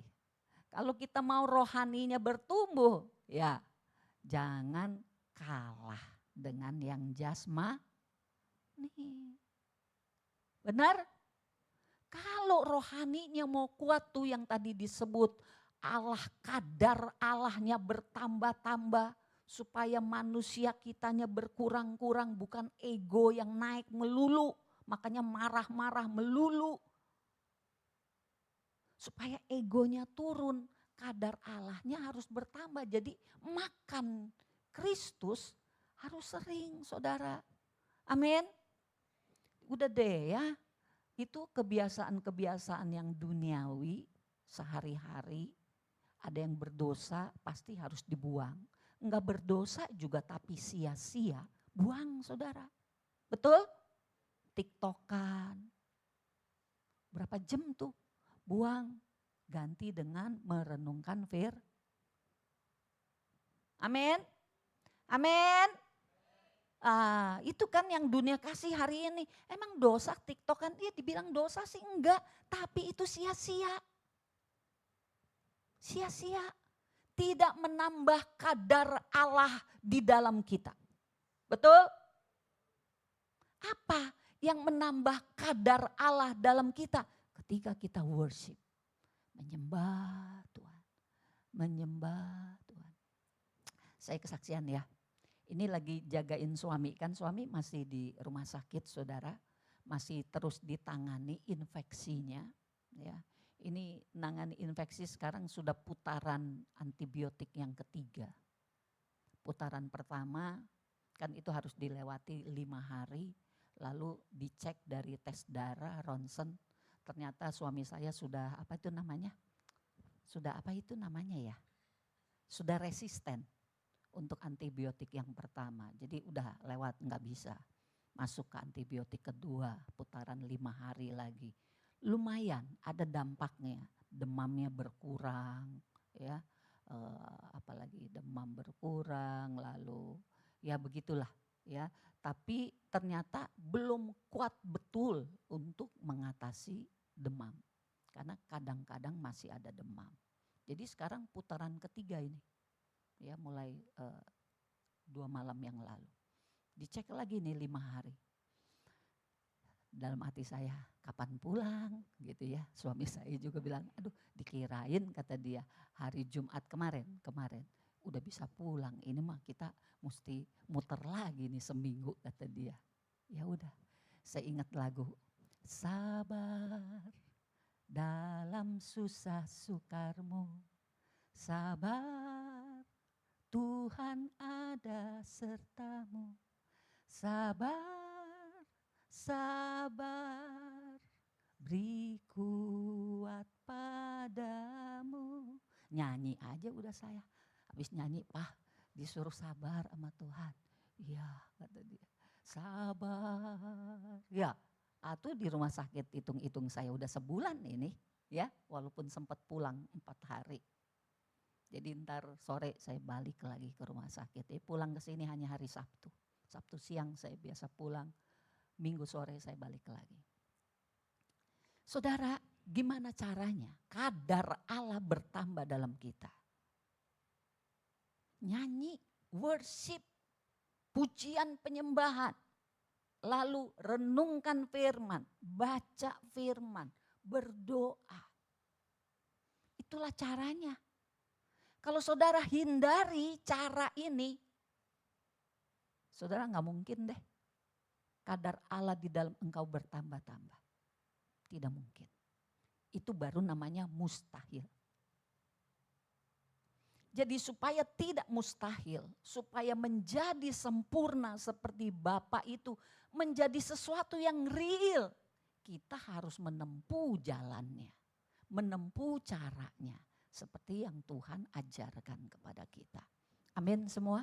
Kalau kita mau rohaninya bertumbuh, ya jangan kalah dengan yang jasmani. Benar? Kalau rohaninya mau kuat tuh yang tadi disebut, Allah kadar Allahnya bertambah-tambah supaya manusia kitanya berkurang-kurang, bukan ego yang naik melulu, makanya marah-marah melulu. Supaya egonya turun, kadar Allahnya harus bertambah. Jadi makan Kristus harus sering, saudara. Amin. Udah deh ya, itu kebiasaan-kebiasaan yang duniawi sehari-hari. Ada yang berdosa pasti harus dibuang. Enggak berdosa juga tapi sia-sia, buang saudara. Betul? TikTokan. Berapa jam tuh? Buang. Ganti dengan merenungkan Amin. Amin. Itu kan yang dunia kasih hari ini. Emang dosa TikTok kan? Dia dibilang dosa sih enggak. Tapi itu sia-sia. Sia-sia. Tidak menambah kadar Allah di dalam kita. Betul? Apa yang menambah kadar Allah dalam kita? Ketika kita worship. Menyembah Tuhan. Menyembah Tuhan. Saya kesaksian ya. Ini lagi jagain suami, kan suami masih di rumah sakit saudara, masih terus ditangani infeksinya. Ya. Ini nangani infeksi sekarang sudah putaran antibiotik yang ketiga. Putaran pertama kan itu harus dilewati 5 hari, lalu dicek dari tes darah, ronsen, ternyata suami saya sudah apa itu namanya ya, sudah resisten. Untuk antibiotik yang pertama, jadi udah lewat nggak bisa masuk ke antibiotik kedua, putaran 5 hari lagi. Lumayan ada dampaknya, demamnya berkurang, ya, apalagi demam berkurang, lalu ya begitulah, ya. Tapi ternyata belum kuat betul untuk mengatasi demam, karena kadang-kadang masih ada demam. Jadi sekarang putaran ketiga ini. Ya mulai 2 malam yang lalu. Dicek lagi nih 5 hari. Dalam hati saya, kapan pulang gitu ya. Suami saya juga bilang, aduh dikirain kata dia hari Jumat kemarin. Udah bisa pulang, ini mah kita mesti muter lagi nih seminggu kata dia. Ya udah, saya ingat lagu. Sabar dalam susah sukarmu, sabar. Tuhan ada sertamu, sabar, sabar, beri kuat padamu. Nyanyi aja udah saya, habis nyanyi disuruh sabar sama Tuhan. Iya kata dia, sabar. Ya, itu di rumah sakit hitung-hitung saya udah sebulan ini ya, walaupun sempat pulang 4 hari. Jadi ntar sore saya balik lagi ke rumah sakit. Pulang ke sini hanya hari Sabtu. Sabtu siang saya biasa pulang. Minggu sore saya balik lagi. Saudara, gimana caranya kadar Allah bertambah dalam kita? Nyanyi, worship, pujian penyembahan. Lalu renungkan firman, baca firman, berdoa. Itulah caranya. Kalau saudara hindari cara ini, saudara gak mungkin deh kadar Allah di dalam engkau bertambah-tambah. Tidak mungkin. Itu baru namanya mustahil. Jadi supaya tidak mustahil, supaya menjadi sempurna seperti Bapa itu, menjadi sesuatu yang real, kita harus menempuh jalannya, menempuh caranya. Seperti yang Tuhan ajarkan kepada kita. Amin semua.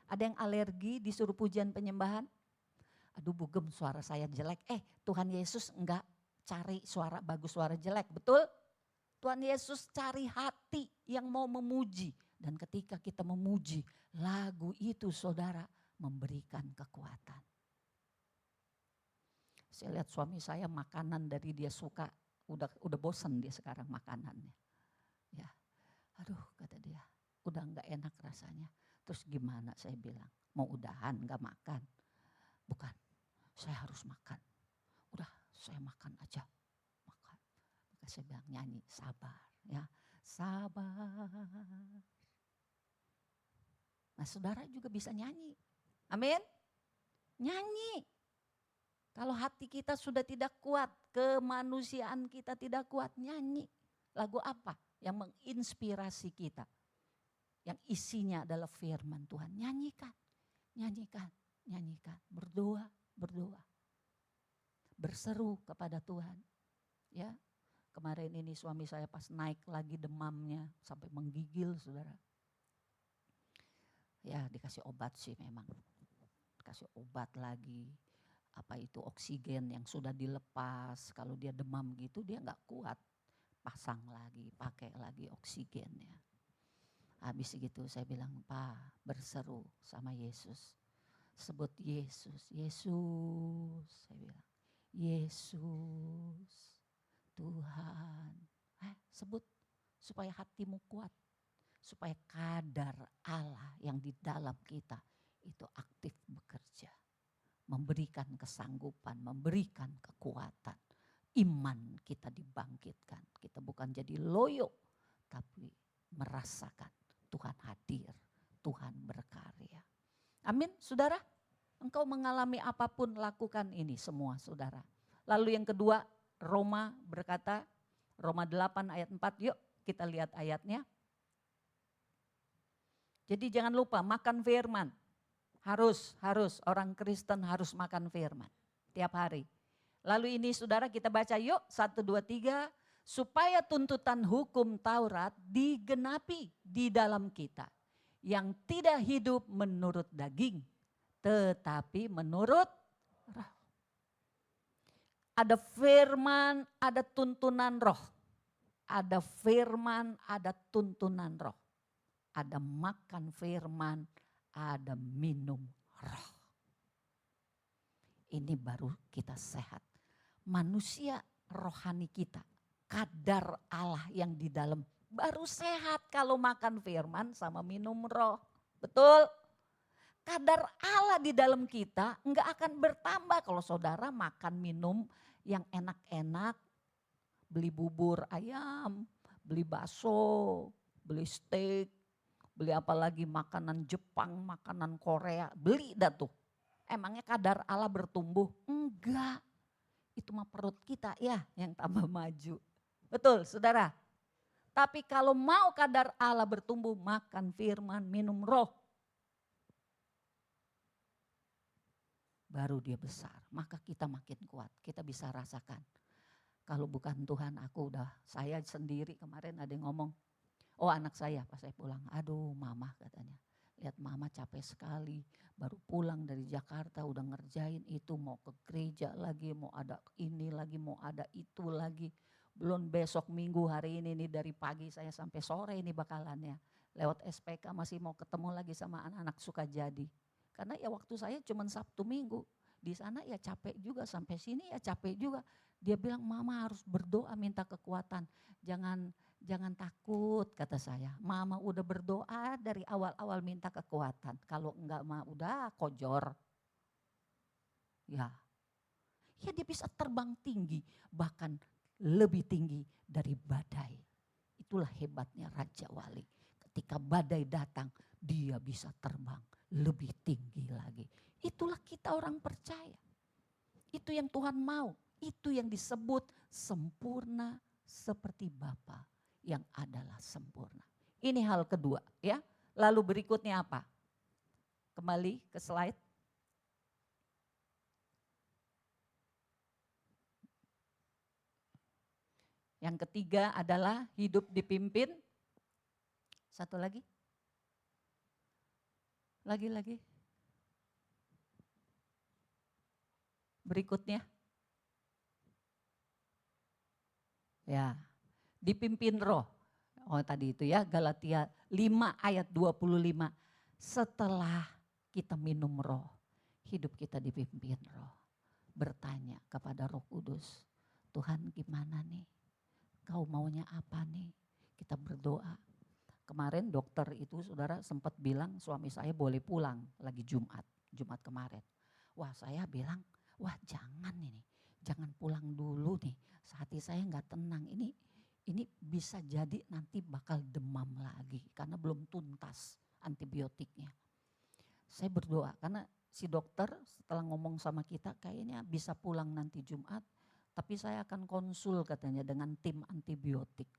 Ada yang alergi disuruh pujian penyembahan? Aduh bugem suara saya jelek. Tuhan Yesus enggak cari suara bagus, suara jelek. Betul? Tuhan Yesus cari hati yang mau memuji Dan ketika kita memuji, lagu itu saudara memberikan kekuatan. Saya lihat suami saya makanan dari dia suka, udah bosan dia sekarang makanannya. Ya, aduh kata dia, udah gak enak rasanya. Terus gimana saya bilang, mau udahan gak makan? Bukan, saya harus makan. Udah saya makan aja, makan. Maka saya bilang nyanyi, sabar ya, sabar. Nah saudara juga bisa nyanyi, amin. Nyanyi. Kalau hati kita sudah tidak kuat, kemanusiaan kita tidak kuat, nyanyi. Lagu apa yang menginspirasi kita? Yang isinya adalah firman Tuhan. Nyanyikan, nyanyikan, nyanyikan. Berdoa, berdoa. Berseru kepada Tuhan. Ya, kemarin ini suami saya pas naik lagi demamnya sampai menggigil saudara. Ya dikasih obat sih memang. Dikasih obat lagi. Apa itu oksigen yang sudah dilepas, kalau dia demam gitu dia gak kuat, pasang lagi, pakai lagi oksigennya. Habis gitu saya bilang, Pak berseru sama Yesus, sebut Yesus, Yesus, saya bilang, Yesus Tuhan, sebut supaya hatimu kuat, supaya kadar Allah yang di dalam kita itu aktif bekerja. Memberikan kesanggupan, memberikan kekuatan. Iman kita dibangkitkan. Kita bukan jadi loyo, tapi merasakan Tuhan hadir, Tuhan berkarya. Amin, saudara. Engkau mengalami apapun, lakukan ini semua, saudara. Lalu yang kedua, Roma berkata, Roma 8 ayat 4, yuk kita lihat ayatnya. Jadi jangan lupa makan firman. Harus orang Kristen harus makan firman tiap hari. Lalu ini saudara kita baca yuk 1, 2, 3. Supaya tuntutan hukum Taurat digenapi di dalam kita. Yang tidak hidup menurut daging, tetapi menurut roh. Ada firman, ada tuntunan roh. Ada firman, ada tuntunan roh. Ada makan firman, ada minum roh. Ini baru kita sehat. Manusia rohani kita, kadar Allah yang di dalam baru sehat kalau makan firman sama minum roh. Betul? Kadar Allah di dalam kita enggak akan bertambah kalau saudara makan minum yang enak-enak. Beli bubur ayam, beli bakso, beli steak. Beli apa lagi makanan Jepang, makanan Korea, beli dah tuh. Emangnya kadar Allah bertumbuh? Enggak. Itu mah perut kita ya yang tambah maju. Betul saudara? Tapi kalau mau kadar Allah bertumbuh, makan firman, minum roh. Baru dia besar, maka kita makin kuat. Kita bisa rasakan. Kalau bukan Tuhan saya sendiri kemarin ada yang ngomong. Oh anak saya pas saya pulang, aduh mama katanya, lihat mama capek sekali, baru pulang dari Jakarta udah ngerjain itu, mau ke gereja lagi, mau ada ini lagi, mau ada itu lagi. Belum besok minggu hari ini nih dari pagi saya sampai sore ini bakalannya. Lewat SPK masih mau ketemu lagi sama anak-anak Sukajadi. Karena ya waktu saya cuma Sabtu Minggu, di sana ya capek juga, sampai sini ya capek juga. Dia bilang mama harus berdoa minta kekuatan, jangan takut kata saya. Mama udah berdoa dari awal-awal minta kekuatan. Kalau enggak mah udah kojor. Ya dia bisa terbang tinggi, bahkan lebih tinggi dari badai. Itulah hebatnya Raja Wali. Ketika badai datang, dia bisa terbang lebih tinggi lagi. Itulah kita orang percaya. Itu yang Tuhan mau. Itu yang disebut sempurna seperti Bapa yang adalah sempurna. Ini hal kedua ya. Lalu berikutnya apa? Kembali ke slide. Yang ketiga adalah hidup dipimpin. Satu lagi. Lagi. Berikutnya. Ya, dipimpin roh. Oh tadi itu ya, Galatia 5 ayat 25. Setelah kita minum roh, hidup kita dipimpin roh. Bertanya kepada Roh Kudus, Tuhan gimana nih? Kau maunya apa nih? Kita berdoa. Kemarin dokter itu saudara sempat bilang suami saya boleh pulang lagi Jumat kemarin. Wah saya bilang, wah jangan ini, jangan pulang dulu nih. Hati saya nggak tenang, ini bisa jadi nanti bakal demam lagi karena belum tuntas antibiotiknya. Saya berdoa karena si dokter setelah ngomong sama kita kayaknya bisa pulang nanti Jumat, tapi saya akan konsul katanya dengan tim antibiotik.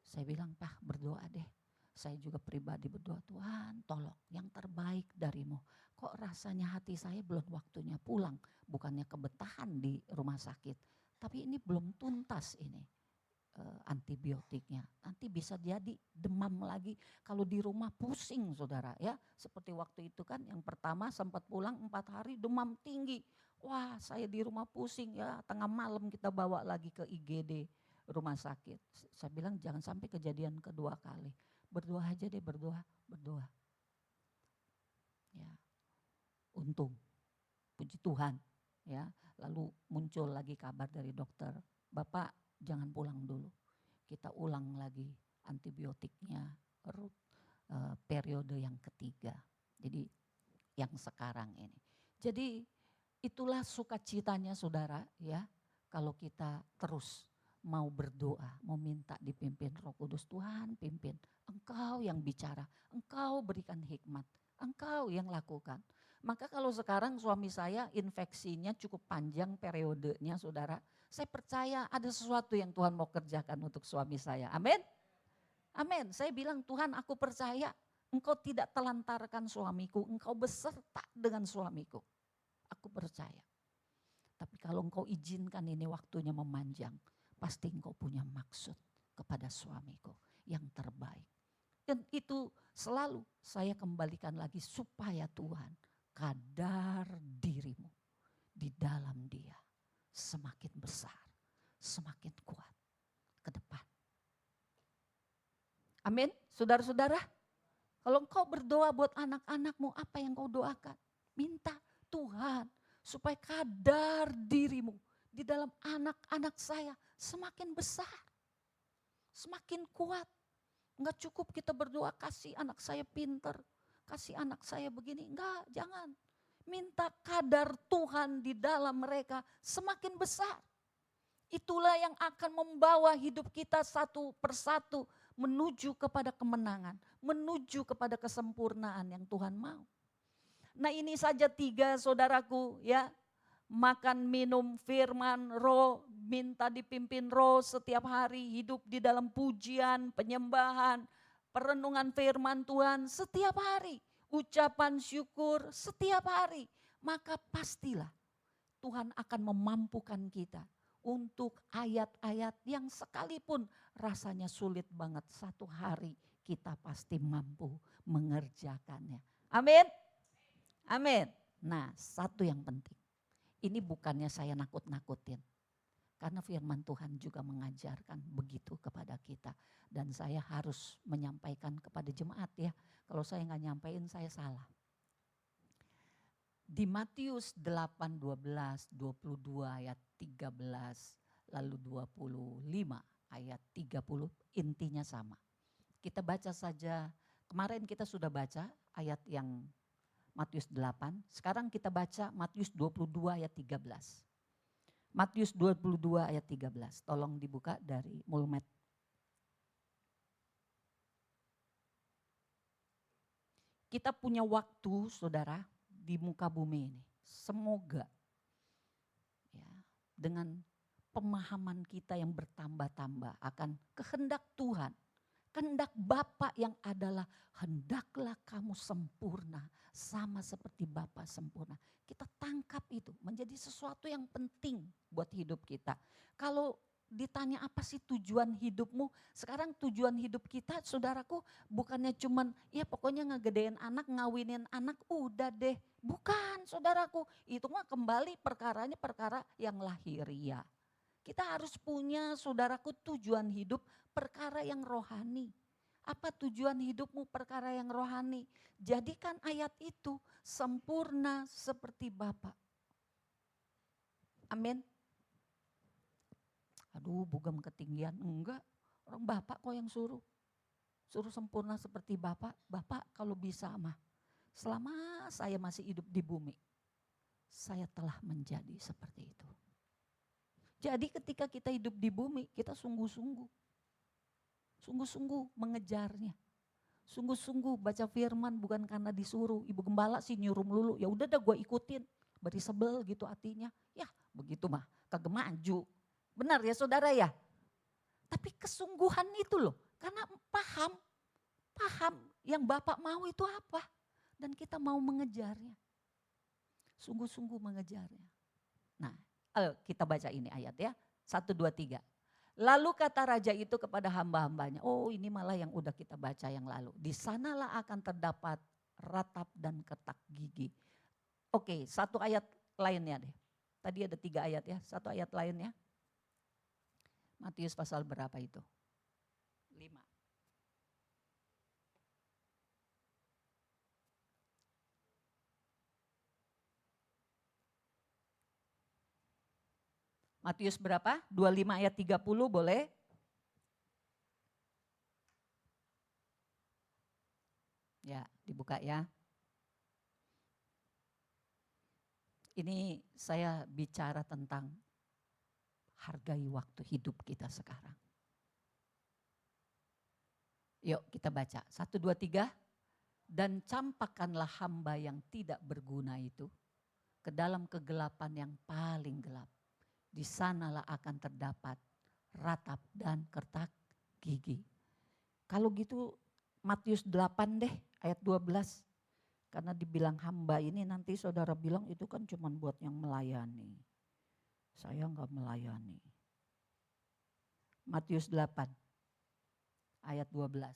Saya bilang, Pak berdoa deh. Saya juga pribadi berdoa, Tuhan tolong yang terbaik darimu. Kok rasanya hati saya belum waktunya pulang, bukannya kebetahan di rumah sakit. Tapi ini belum tuntas ini antibiotiknya. Nanti bisa jadi demam lagi. Kalau di rumah pusing saudara ya. Seperti waktu itu kan yang pertama sempat pulang 4 hari demam tinggi. Wah saya di rumah pusing ya, tengah malam kita bawa lagi ke IGD rumah sakit. Saya bilang jangan sampai kejadian kedua kali. Berdoa aja deh, berdoa. Ya, untung, puji Tuhan. Ya, lalu muncul lagi kabar dari dokter, Bapak jangan pulang dulu. Kita ulang lagi antibiotiknya periode yang ketiga. Jadi yang sekarang ini. Jadi itulah sukacitanya saudara ya. Kalau kita terus mau berdoa, mau minta dipimpin Roh Kudus, Tuhan pimpin. Engkau yang bicara, Engkau berikan hikmat, Engkau yang lakukan. Maka kalau sekarang suami saya infeksinya cukup panjang periodenya saudara, saya percaya ada sesuatu yang Tuhan mau kerjakan untuk suami saya. Amin. Amin. Saya bilang Tuhan aku percaya Engkau tidak telantarkan suamiku, Engkau beserta dengan suamiku. Aku percaya. Tapi kalau Engkau izinkan ini waktunya memanjang, pasti Engkau punya maksud kepada suamiku yang terbaik. Dan itu selalu saya kembalikan lagi supaya Tuhan kadar dirimu di dalam Dia semakin besar, semakin kuat ke depan. Amin, saudara-saudara. Kalau engkau berdoa buat anak-anakmu, apa yang kau doakan? Minta Tuhan supaya kadar dirimu di dalam anak-anak saya semakin besar, semakin kuat. Enggak cukup kita berdoa kasih anak saya pinter, kasih anak saya begini. Enggak, jangan. Minta kadar Tuhan di dalam mereka semakin besar. Itulah yang akan membawa hidup kita satu persatu menuju kepada kemenangan, menuju kepada kesempurnaan yang Tuhan mau. Nah ini saja 3 saudaraku ya. Makan, minum, firman, roh, minta dipimpin roh setiap hari, hidup di dalam pujian, penyembahan, perenungan firman Tuhan setiap hari, ucapan syukur setiap hari. Maka pastilah Tuhan akan memampukan kita untuk ayat-ayat yang sekalipun rasanya sulit banget, satu hari kita pasti mampu mengerjakannya. Amin. Amin. Nah, satu yang penting. Ini bukannya saya nakut-nakutin. Karena firman Tuhan juga mengajarkan begitu kepada kita. Dan saya harus menyampaikan kepada jemaat ya. Kalau saya nggak nyampaikan saya salah. Di Matius 8, 12, 22 ayat 13, lalu 25 ayat 30 intinya sama. Kita baca saja, kemarin kita sudah baca ayat yang Matius 8, sekarang kita baca Matius 22 ayat 13. Matius 22 ayat 13, tolong dibuka dari Mulmet. Kita punya waktu saudara di muka bumi ini, semoga ya, dengan pemahaman kita yang bertambah-tambah akan kehendak Tuhan, kehendak Bapa yang adalah hendaklah kamu sempurna sama seperti Bapa sempurna. Kita tangkap itu menjadi sesuatu yang penting buat hidup kita. Kalau ditanya apa sih tujuan hidupmu? Sekarang tujuan hidup kita saudaraku bukannya cuman ya pokoknya ngegedein anak, ngawinin anak udah deh. Bukan saudaraku, itu mah kembali perkaranya perkara yang lahiriah. Kita harus punya, saudaraku, tujuan hidup perkara yang rohani. Apa tujuan hidupmu perkara yang rohani? Jadikan ayat itu sempurna seperti Bapa. Amin. Aduh, bugam ketinggian. Enggak, orang Bapak kok yang suruh. Suruh sempurna seperti Bapak. Bapak kalau bisa mah, selama saya masih hidup di bumi, saya telah menjadi seperti itu. Jadi ketika kita hidup di bumi, kita sungguh-sungguh mengejarnya. Sungguh-sungguh baca firman bukan karena disuruh. Ibu gembala sih nyuruh melulu, ya udah dah gue ikutin. Beri sebel gitu hatinya. Ya begitu mah, kagak maju. Benar ya saudara ya? Tapi kesungguhan itu loh, karena paham yang Bapak mau itu apa. Dan kita mau mengejarnya. Sungguh-sungguh mengejarnya. Nah, ayo kita baca ini ayat ya. 1, 2, 3. Lalu kata raja itu kepada hamba-hambanya. Oh ini malah yang udah kita baca yang lalu. Di sanalah akan terdapat ratap dan ketak gigi. Oke, satu ayat lainnya deh. Tadi ada 3 ayat ya, satu ayat lainnya. Matius pasal berapa itu? 5. Matius berapa? 25 ayat 30 boleh? Ya, dibuka ya. Ini saya bicara tentang hargai waktu hidup kita sekarang. Yuk kita baca. 1, 2, 3. Dan campakkanlah hamba yang tidak berguna itu ke dalam kegelapan yang paling gelap. Di sanalah akan terdapat ratap dan kertak gigi. Kalau gitu Matius 8 deh ayat 12. Karena dibilang hamba ini nanti saudara bilang itu kan cuma buat yang melayani. Saya enggak melayani. Matius 8 ayat 12.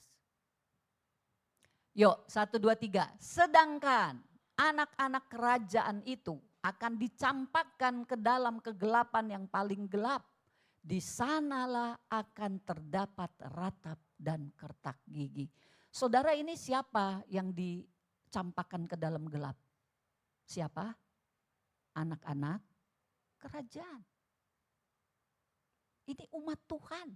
Yuk 1, 2, 3. Sedangkan anak-anak kerajaan itu akan dicampakkan ke dalam kegelapan yang paling gelap. Di sanalah akan terdapat ratap dan kertak gigi. Saudara ini siapa yang dicampakkan ke dalam gelap? Siapa? Anak-anak kerajaan. Ini umat Tuhan.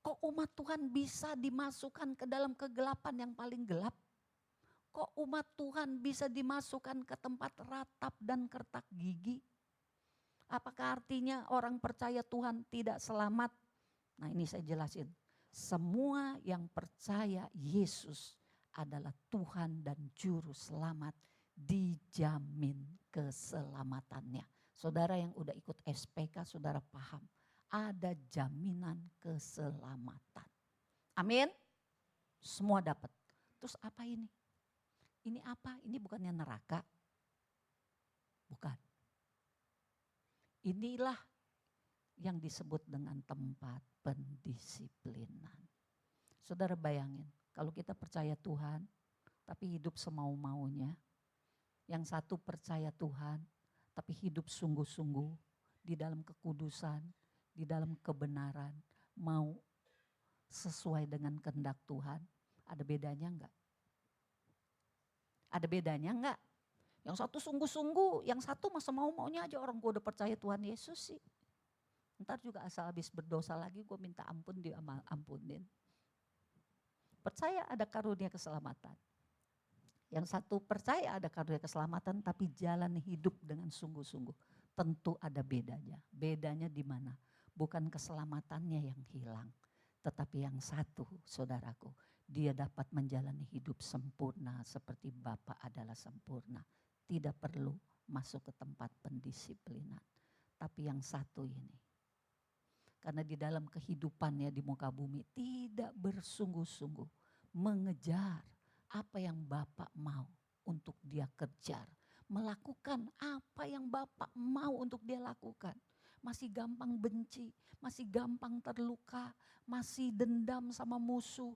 Kok umat Tuhan bisa dimasukkan ke dalam kegelapan yang paling gelap? Kok umat Tuhan bisa dimasukkan ke tempat ratap dan kertak gigi? Apakah artinya orang percaya Tuhan tidak selamat? Nah ini saya jelasin. Semua yang percaya Yesus adalah Tuhan dan Juru Selamat dijamin keselamatannya. Saudara yang udah ikut SPK saudara paham. Ada jaminan keselamatan. Amin. Semua dapat. Terus apa ini? Ini apa? Ini bukannya neraka. Bukan. Inilah yang disebut dengan tempat pendisiplinan. Saudara bayangin, kalau kita percaya Tuhan, tapi hidup semau-maunya. Yang satu percaya Tuhan, tapi hidup sungguh-sungguh di dalam kekudusan, di dalam kebenaran, mau sesuai dengan kehendak Tuhan. Ada bedanya enggak? Ada bedanya enggak? Yang satu sungguh-sungguh, yang satu masa mau-maunya aja orang gue udah percaya Tuhan Yesus sih. Ntar juga asal habis berdosa lagi gue minta ampun dia ampunin. Percaya ada karunia keselamatan. Yang satu percaya ada karunia keselamatan tapi jalan hidup dengan sungguh-sungguh. Tentu ada bedanya. Bedanya di mana? Bukan keselamatannya yang hilang. Tetapi yang satu saudaraku, dia dapat menjalani hidup sempurna seperti Bapa adalah sempurna. Tidak perlu masuk ke tempat pendisiplinan. Tapi yang satu ini, karena di dalam kehidupannya di muka bumi tidak bersungguh-sungguh mengejar apa yang Bapak mau untuk dia kejar. Melakukan apa yang Bapak mau untuk dia lakukan. Masih gampang benci, masih gampang terluka, masih dendam sama musuh.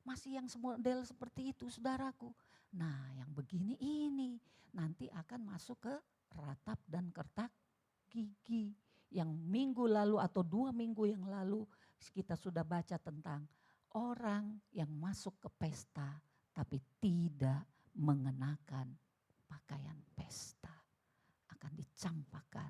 Masih yang model seperti itu saudaraku. Nah yang begini ini nanti akan masuk ke ratap dan kertak gigi yang minggu lalu atau 2 minggu yang lalu kita sudah baca tentang orang yang masuk ke pesta tapi tidak mengenakan pakaian pesta akan dicampakkan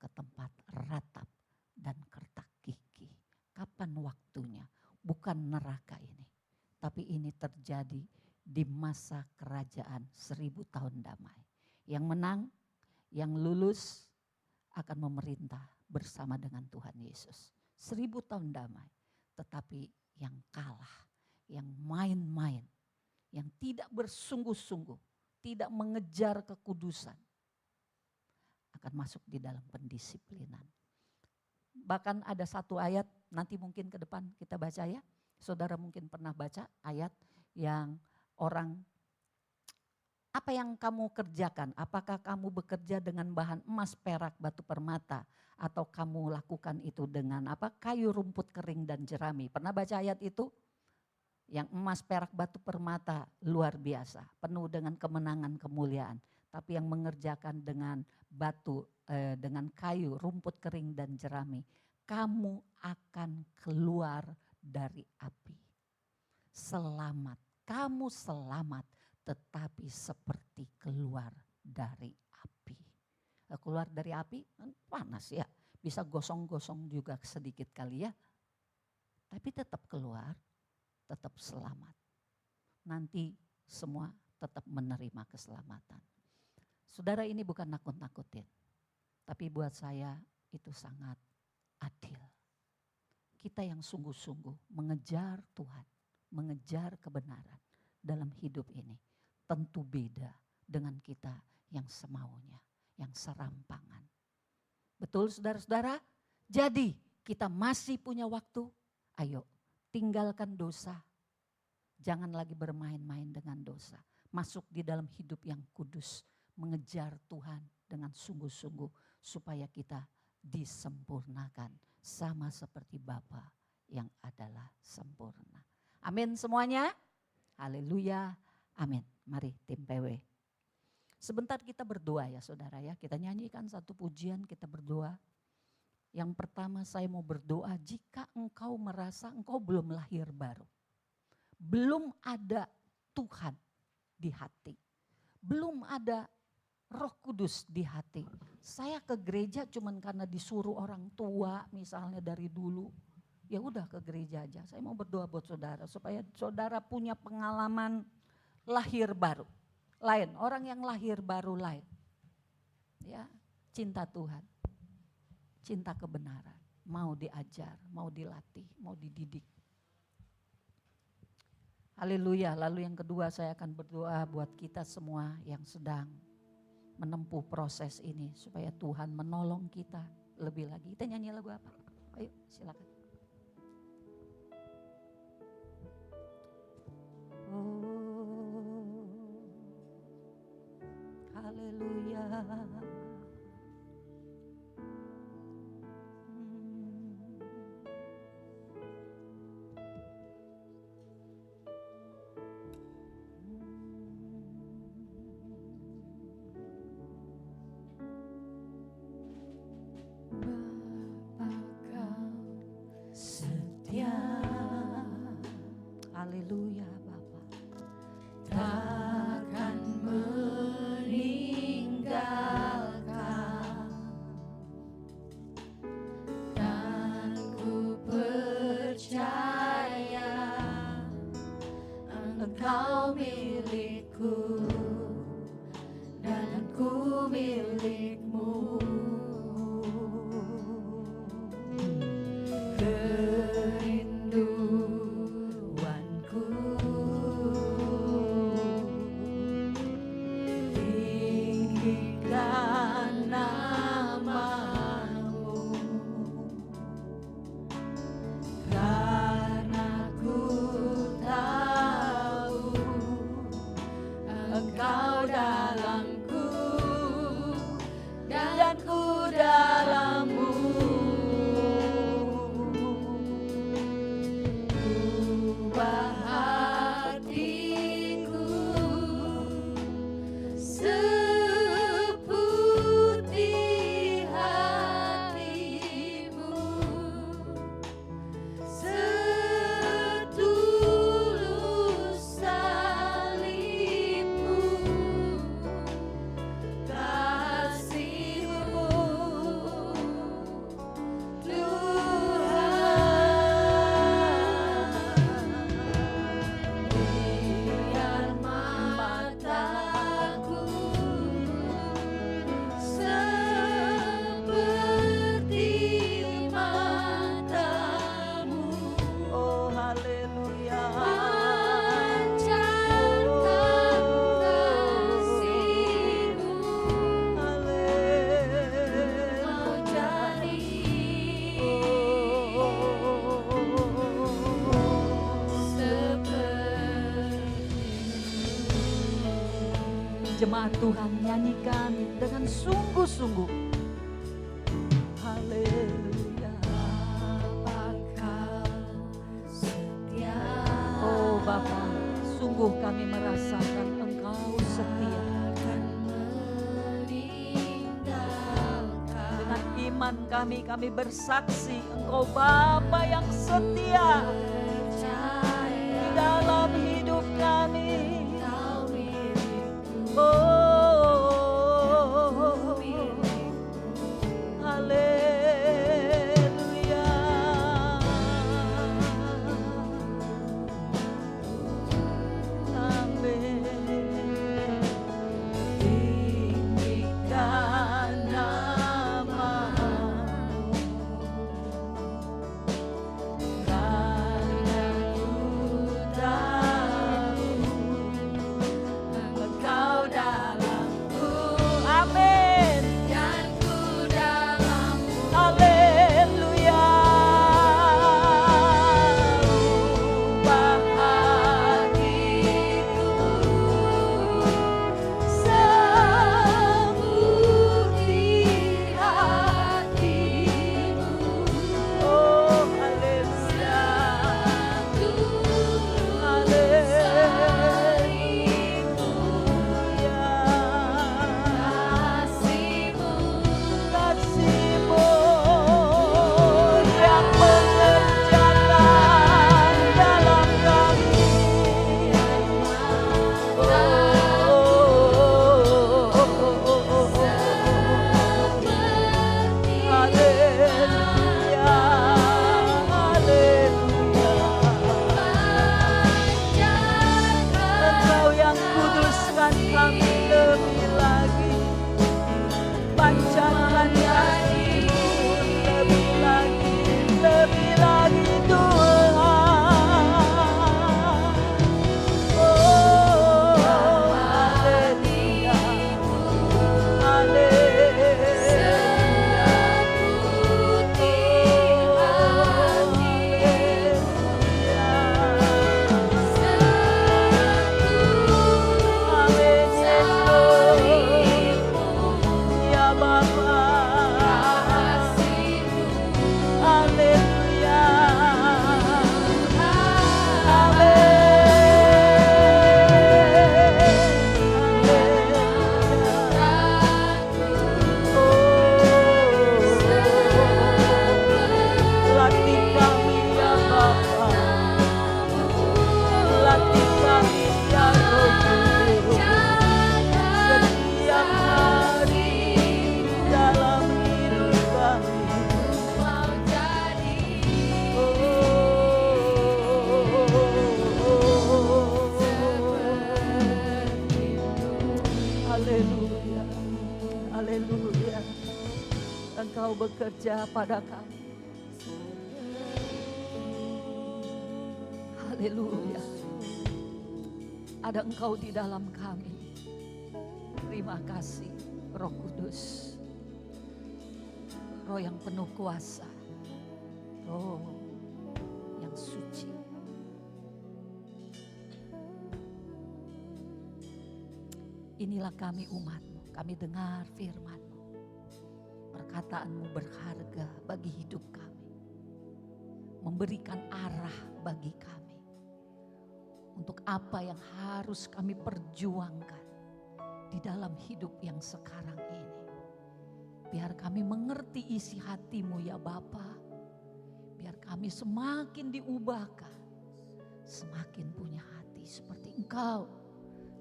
ke tempat ratap dan kertak gigi. Kapan waktunya? Bukan neraka ini, tapi ini terjadi di masa kerajaan 1000 tahun damai. Yang menang, yang lulus akan memerintah bersama dengan Tuhan Yesus. 1000 tahun damai, tetapi yang kalah, yang main-main, yang tidak bersungguh-sungguh, tidak mengejar kekudusan, akan masuk di dalam pendisiplinan. Bahkan ada satu ayat, nanti mungkin ke depan kita baca ya. Saudara mungkin pernah baca ayat yang orang, apa yang kamu kerjakan? Apakah kamu bekerja dengan bahan emas, perak, batu permata? Atau kamu lakukan itu dengan apa? Kayu, rumput kering dan jerami. Pernah baca ayat itu? Yang emas, perak, batu permata luar biasa. Penuh dengan kemenangan, kemuliaan. Tapi yang mengerjakan dengan batu, dengan kayu, rumput kering dan jerami. Kamu akan keluar dari api. Selamat, kamu selamat tetapi seperti keluar dari api. Keluar dari api kan panas ya, bisa gosong-gosong juga sedikit kali ya. Tapi tetap keluar, tetap selamat. Nanti semua tetap menerima keselamatan. Saudara, ini bukan nakut-nakutin, tapi buat saya itu sangat adil. Kita yang sungguh-sungguh mengejar Tuhan, mengejar kebenaran dalam hidup ini tentu beda dengan kita yang semaunya, yang serampangan. Betul saudara-saudara? Jadi kita masih punya waktu, ayo tinggalkan dosa. Jangan lagi bermain-main dengan dosa. Masuk di dalam hidup yang kudus, mengejar Tuhan dengan sungguh-sungguh supaya kita disempurnakan sama seperti Bapa yang adalah sempurna. Amin semuanya. Haleluya. Amin. Mari tim PW. Sebentar kita berdoa ya saudara ya. Kita nyanyikan satu pujian, kita berdoa. Yang pertama saya mau berdoa jika engkau merasa engkau belum lahir baru. Belum ada Tuhan di hati. Belum ada Roh Kudus di hati. Saya ke gereja cuman karena disuruh orang tua misalnya dari dulu. Ya udah ke gereja aja. Saya mau berdoa buat saudara supaya saudara punya pengalaman lahir baru. Lain, orang yang lahir baru lain. Ya, cinta Tuhan. Cinta kebenaran. Mau diajar, mau dilatih, mau dididik. Haleluya. Lalu yang kedua saya akan berdoa buat kita semua yang sedang menempuh proses ini supaya Tuhan menolong kita lebih lagi. Kita nyanyi lagu apa? Ayo silakan. Oh, haleluya. Haleluya Bapa. Takkan meninggalkan, dan ku percaya Engkau milikku dan ku milikmu. Dan jemaat Tuhan nyanyikan dengan sungguh-sungguh. Haleluya. Oh Bapa, sungguh kami merasakan Engkau setia. Dengan iman kami bersaksi Engkau Bapa yang setia di dalam hidup kami. Oh, haleluya. Amin. Tinggikan namamu, karena ku tahu Engkau dalamku. Amin. Dan ku dalammu. Haleluya. Ubah hatiku seperti hatimu. Oh haleluya. Kasih-Mu yang mengerjakan dalam kami. Haleluya, haleluya. Engkau yang kuduskan kami lebih lagi. Panjatkan kasih-Mu lebih lagi Tuhan. Oh haleluya, ya Bapa. Haleluya. Latih kami ya Bapa, latih kami ya Roh Kudus, setiap hari dalam hidup kami. Haleluya, haleluya. Engkau bekerja pada kami. Haleluya. Ada Engkau di dalam kami. Terima kasih Roh Kudus. Roh yang penuh kuasa. Roh yang suci. Inilah kami umat-Mu. Kami dengar firman-Mu. Perkataan-Mu berharga bagi hidup kami. Memberikan arah bagi kami. Untuk apa yang harus kami perjuangkan di dalam hidup yang sekarang ini. Biar kami mengerti isi hati-Mu ya Bapa. Biar kami semakin diubahkan. Semakin punya hati seperti Engkau.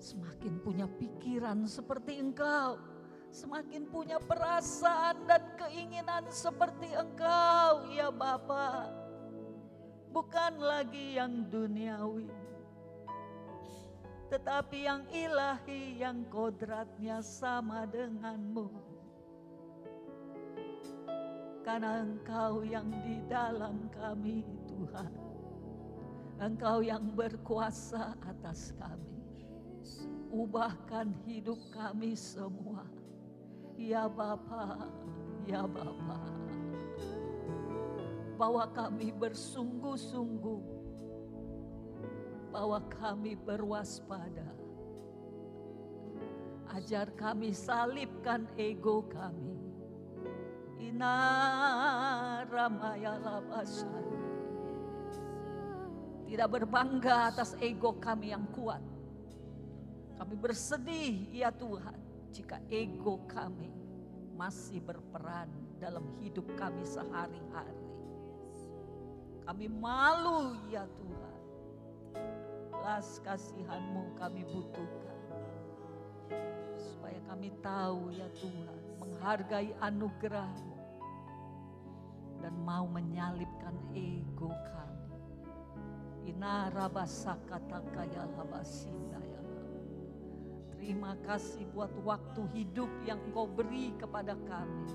Semakin punya pikiran seperti Engkau. Semakin punya perasaan dan keinginan seperti Engkau ya Bapa. Bukan lagi yang duniawi, tetapi yang ilahi, yang kodratnya sama dengan-Mu. Karena Engkau yang di dalam kami Tuhan. Engkau yang berkuasa atas kami. Ubahkan hidup kami semua. Ya Bapa, ya Bapa. Bahwa kami bersungguh-sungguh. Bahwa kami berwaspada. Ajar kami salibkan ego kami. Ina ramaya labasan. Tidak berbangga atas ego kami yang kuat. Kami bersedih ya Tuhan jika ego kami masih berperan dalam hidup kami sehari-hari. Kami malu ya Tuhan. Belas kasihan-Mu kami butuhkan. Supaya kami tahu ya Tuhan, menghargai anugerah-Mu dan mau menyalibkan ego kami. Terima kasih buat waktu hidup yang Engkau beri kepada kami.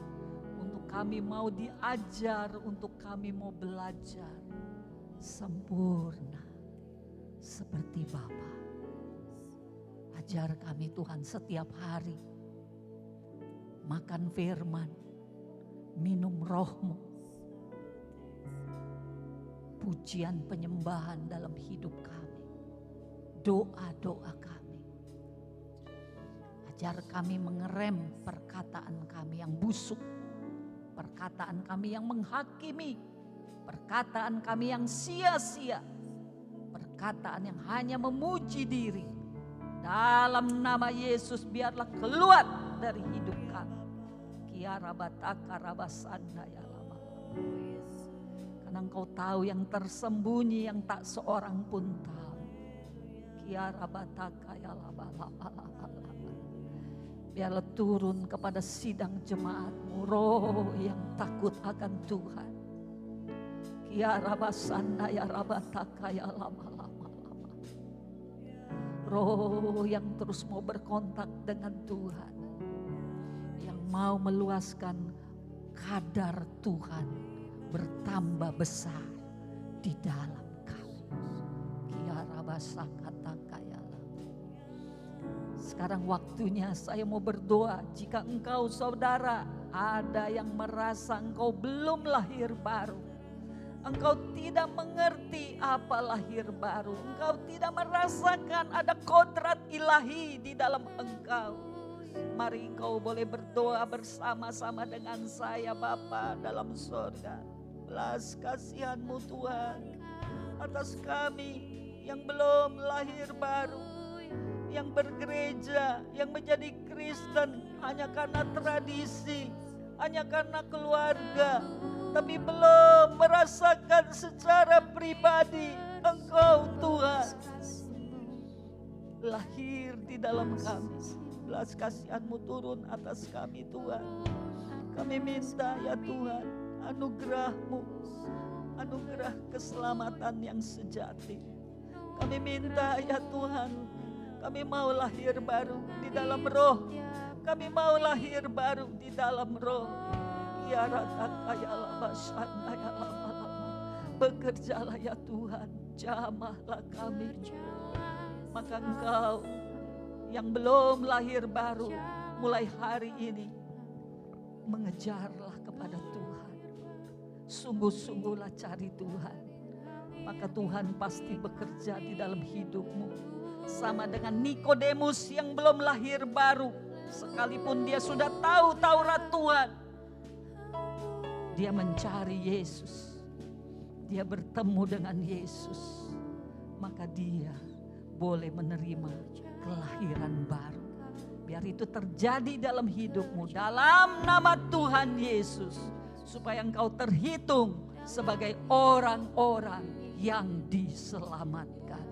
Untuk kami mau diajar, untuk kami mau belajar sempurna seperti Bapa. Ajar kami Tuhan setiap hari makan firman, minum roh-Mu, pujian penyembahan dalam hidup kami, doa-doa kami. Ajar kami mengerem perkataan kami yang busuk, perkataan kami yang menghakimi, perkataan kami yang sia-sia, perkataan yang hanya memuji diri. Dalam nama Yesus biarlah keluar dari hidup kami. Kiara bataka rabasanda ya lama. Karena Engkau tahu yang tersembunyi yang tak seorang pun tahu. Kiara bataka ya lama. Biarlah turun kepada sidang jemaat-Mu roh yang takut akan Tuhan. Kiara basanda ya rabataka ya lama. Roh yang terus mau berkontak dengan Tuhan, yang mau meluaskan kadar Tuhan bertambah besar di dalam kami. Sekarang waktunya saya mau berdoa. Jika engkau saudara ada yang merasa engkau belum lahir baru, engkau tidak mengerti apa lahir baru. Engkau tidak merasakan ada kodrat ilahi di dalam engkau. Mari engkau boleh berdoa bersama-sama dengan saya. Bapa dalam surga, belas kasihan-Mu Tuhan atas kami yang belum lahir baru, yang bergereja, yang menjadi Kristen hanya karena tradisi, hanya karena keluarga, tapi belum merasakan secara pribadi Engkau Tuhan lahir di dalam kami. Belas kasihan-Mu turun atas kami Tuhan. Kami minta ya Tuhan anugerah-Mu, anugerah keselamatan yang sejati. Kami minta ya Tuhan, kami mau lahir baru di dalam roh. Kami mau lahir baru di dalam roh. Bekerjalah ya Tuhan, jamahlah kami. Maka Engkau yang belum lahir baru, mulai hari ini mengejarlah kepada Tuhan. Sungguh-sungguhlah cari Tuhan, maka Tuhan pasti bekerja di dalam hidupmu. Sama dengan Nikodemus yang belum lahir baru, sekalipun dia sudah tahu Taurat Tuhan, dia mencari Yesus, dia bertemu dengan Yesus, maka dia boleh menerima kelahiran baru. Biar itu terjadi dalam hidupmu dalam nama Tuhan Yesus, supaya engkau terhitung sebagai orang-orang yang diselamatkan.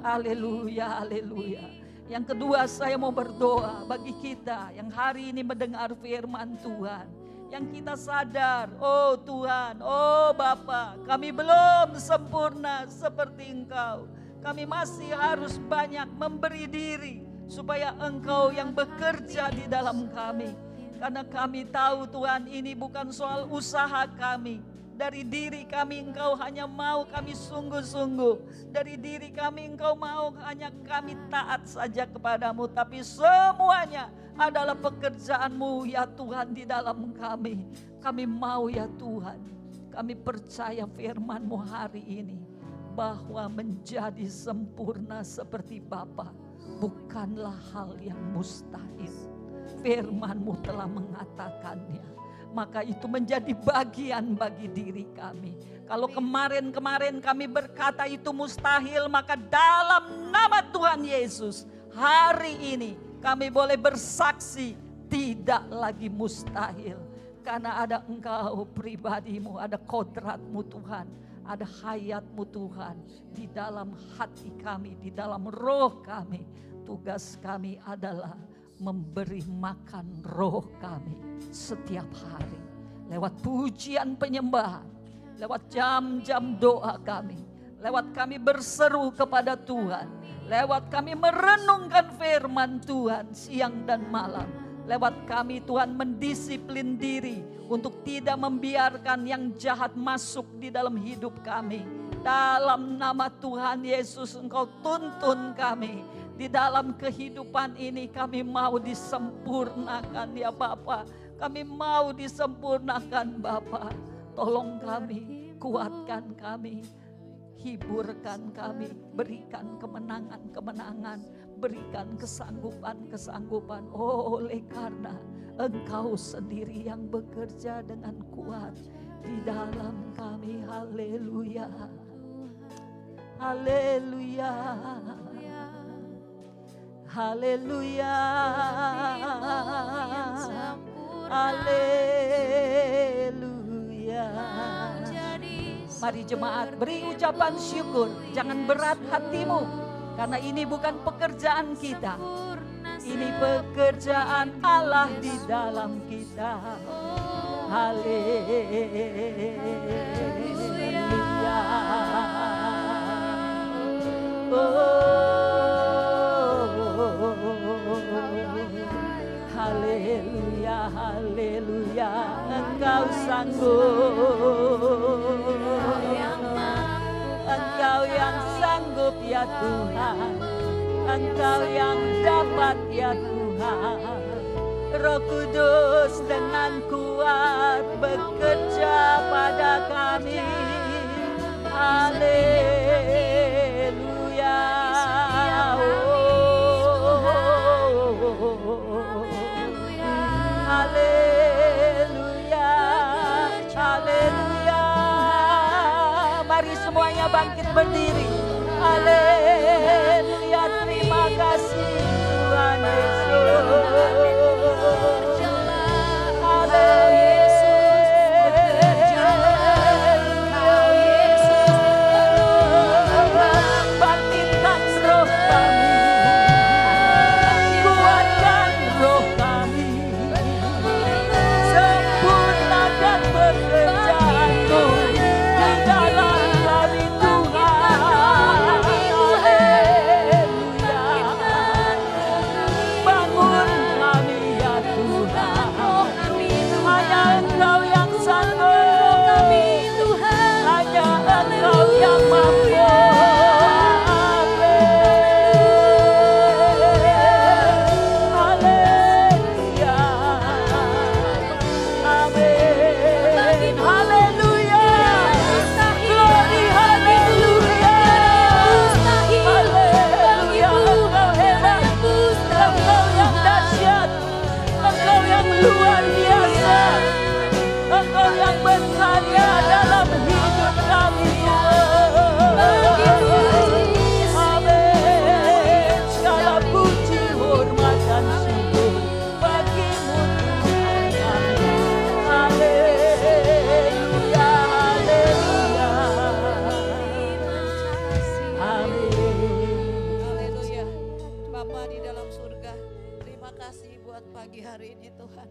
Haleluya, haleluya. Yang kedua, saya mau berdoa bagi kita yang hari ini mendengar firman Tuhan, yang kita sadar, oh Tuhan, oh Bapa, kami belum sempurna seperti Engkau. Kami masih harus banyak memberi diri supaya Engkau yang bekerja di dalam kami. Karena kami tahu Tuhan, ini bukan soal usaha kami. Dari diri kami Engkau hanya mau kami sungguh-sungguh. Dari diri kami Engkau mau hanya kami taat saja kepadamu. Tapi semuanya adalah pekerjaan-Mu ya Tuhan di dalam kami. Kami mau ya Tuhan, kami percaya firman-Mu hari ini, bahwa menjadi sempurna seperti Bapa bukanlah hal yang mustahil. Firman-Mu telah mengatakannya. Maka itu menjadi bagian bagi diri kami. Kalau kemarin-kemarin kami berkata itu mustahil, maka dalam nama Tuhan Yesus hari ini kami boleh bersaksi tidak lagi mustahil. Karena ada Engkau pribadi-Mu, ada kodrat-Mu Tuhan, ada hayat-Mu Tuhan di dalam hati kami, di dalam roh kami. Tugas kami adalah memberi makan roh kami setiap hari. Lewat pujian penyembahan, lewat jam-jam doa kami, lewat kami berseru kepada Tuhan, lewat kami merenungkan firman Tuhan siang dan malam. Lewat kami Tuhan mendisiplin diri untuk tidak membiarkan yang jahat masuk di dalam hidup kami. Dalam nama Tuhan Yesus Engkau tuntun kami. Di dalam kehidupan ini kami mau disempurnakan ya Bapa. Kami mau disempurnakan Bapa. Tolong kami, kuatkan kami, hiburkan kami, berikan kemenangan-kemenangan, berikan kesanggupan-kesanggupan. Oh, oleh karena Engkau sendiri yang bekerja dengan kuat di dalam kami. Haleluya. Haleluya. Haleluya. Haleluya. Mari jemaat beri ucapan syukur. Jangan berat hatimu. Karena ini bukan pekerjaan kita. Ini pekerjaan Allah di dalam kita. Haleluya. Haleluya, haleluya, Engkau sanggup. Engkau yang sanggup ya Tuhan. Engkau yang dapat ya Tuhan. Roh Kudus dengan kuat bekerja pada kami. Haleluya. Haleluya, haleluya. Mari semuanya bangkit berdiri. Haleluya, terima kasih Tuhan Yesus. Bangkitkan roh kami, kuatkan roh kami. Sempurnakan pekerjaan-Mu di dalam kami Tuhan. Haleluya. Bangun kami ya Tuhan. Hanya Engkau yang sanggup. Hanya Engkau yang mampu. Haleluya. Amin. Haleluya. Glory, haleluya. Haleluya. Engkau hebat. Engkau yang dahsyat. Engkau yang luar biasa. Engkau yang berkarya dalam hidup kami. Amin. Segala puji, hormat dan syukur bagi-Mu Tuhan kami. Haleluya, haleluya. Amin. Haleluya. Bapa di dalam surga, terima kasih buat pagi hari ini Tuhan.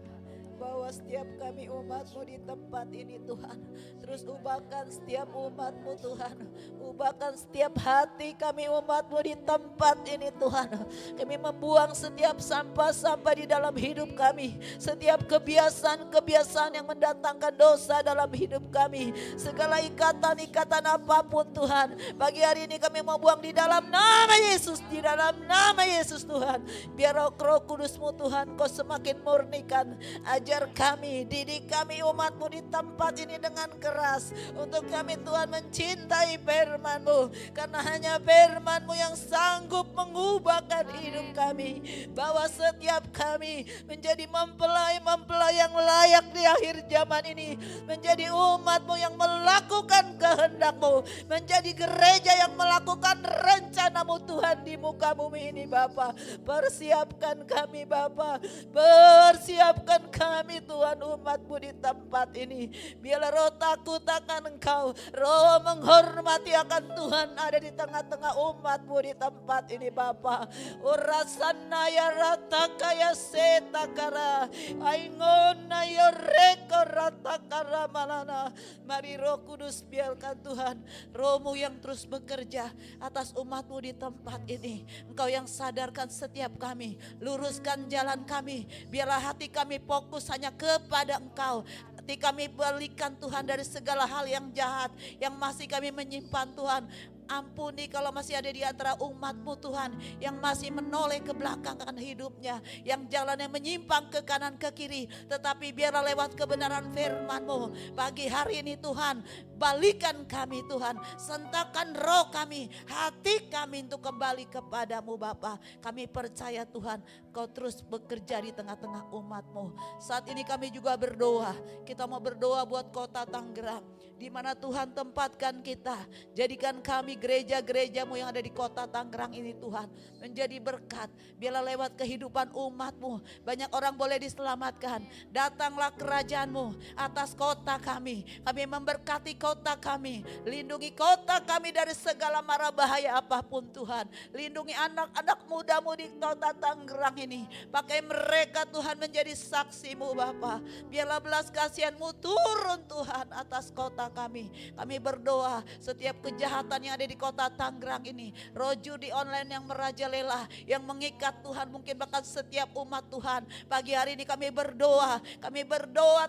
Bahwa setiap kami umat-Mu di tempat ini Tuhan. Terus ubahkan setiap umat-Mu Tuhan. Ubahkan setiap hati kami umat-Mu di tempat ini Tuhan. Kami membuang setiap sampah-sampah di dalam hidup kami. Setiap kebiasaan-kebiasaan yang mendatangkan dosa dalam hidup kami. Segala ikatan-ikatan apapun Tuhan. Pagi hari ini kami mau buang di dalam nama Yesus. Di dalam nama Yesus Tuhan. Biar Roh Kudus-Mu Tuhan Kau semakin murnikan. Ajar ajar kami, didik kami umat-Mu di tempat ini dengan keras. Untuk kami Tuhan mencintai firman-Mu, karena hanya firman-Mu yang sanggup mengubahkan hidup kami. Bahwa setiap kami menjadi mempelai-mempelai yang layak di akhir zaman ini, menjadi umat-Mu yang melakukan kehendak-Mu, menjadi gereja yang melakukan rencana-Mu Tuhan di muka bumi ini Bapa. Persiapkan kami Bapa, persiapkan kami Tuhan umat-Mu di tempat ini. Biarlah roh takut akan Engkau, roh menghormati akan Tuhan ada di tengah-tengah umat-Mu di tempat ini Bapa. Urasana ya rataka ya setakara, aingona ya reko ratakara malana. Mari Roh Kudus biarkan Tuhan Roh-Mu yang terus bekerja atas umat-Mu di tempat ini. Engkau yang sadarkan setiap kami, luruskan jalan kami. Biarlah hati kami fokus hanya kepada Engkau. Hati kami balikan Tuhan dari segala hal yang jahat yang masih kami menyimpan Tuhan. Ampuni kalau masih ada di antara umat-Mu Tuhan yang masih menoleh ke belakang akan hidupnya, yang jalannya menyimpang ke kanan ke kiri. Tetapi biarlah lewat kebenaran firman-Mu pagi hari ini Tuhan, balikan kami Tuhan, sentakan roh kami, hati kami untuk kembali kepadamu Bapa. Kami percaya Tuhan Kau terus bekerja di tengah-tengah umat-Mu. Saat ini kami juga berdoa, kita mau berdoa buat kota Tangerang, di mana Tuhan tempatkan kita. Jadikan kami gereja-gereja-Mu yang ada di kota Tangerang ini Tuhan menjadi berkat. Biarlah lewat kehidupan umat-Mu banyak orang boleh diselamatkan. Datanglah kerajaan-Mu atas kota kami. Kami memberkati kota kami. Lindungi kota kami dari segala mara bahaya apapun Tuhan. Lindungi anak-anak muda-Mu di kota Tangerang ini. Pakai mereka Tuhan menjadi saksi-Mu Bapa. Biarlah belas kasihan-Mu turun Tuhan atas kota kami. Kami berdoa setiap kejahatan yang ada di kota Tangerang ini, roh judi online yang merajalela, yang mengikat Tuhan mungkin bahkan setiap umat Tuhan. Pagi hari ini kami berdoa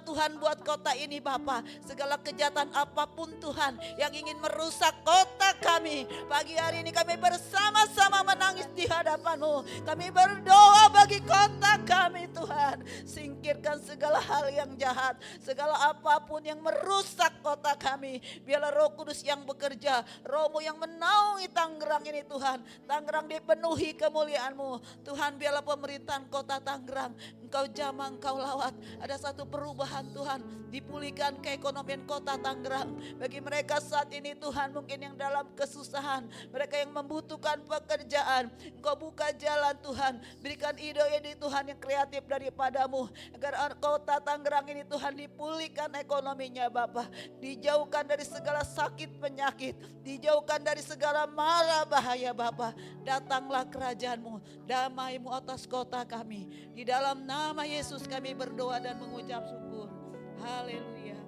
Tuhan buat kota ini Bapa. Segala kejahatan apapun Tuhan yang ingin merusak kota kami, pagi hari ini kami bersama-sama menangis di hadapan-Mu. Kami berdoa bagi kota kami Tuhan. Singkirkan segala hal yang jahat, segala apapun yang merusak kota kami. Biarlah Roh Kudus yang bekerja, Roh-Mu yang menaungi Tangerang ini Tuhan. Tangerang dipenuhi kemuliaan-Mu Tuhan. Biarlah pemerintahan kota Tangerang Engkau jamah, Engkau lawat. Ada satu perubahan Tuhan, dipulihkan keekonomian kota Tangerang. Bagi mereka saat ini Tuhan mungkin yang dalam kesusahan, mereka yang membutuhkan pekerjaan, Engkau buka jalan Tuhan. Berikan ide-ide Tuhan yang kreatif daripada-Mu, agar kota Tangerang ini Tuhan dipulihkan ekonominya Bapa. Dijauhkan dari segala sakit penyakit, dijauhkan dari segala mara bahaya Bapa. Datanglah kerajaan-Mu, damai-Mu atas kota kami. Di dalam nama Yesus kami berdoa dan mengucap syukur. Haleluya.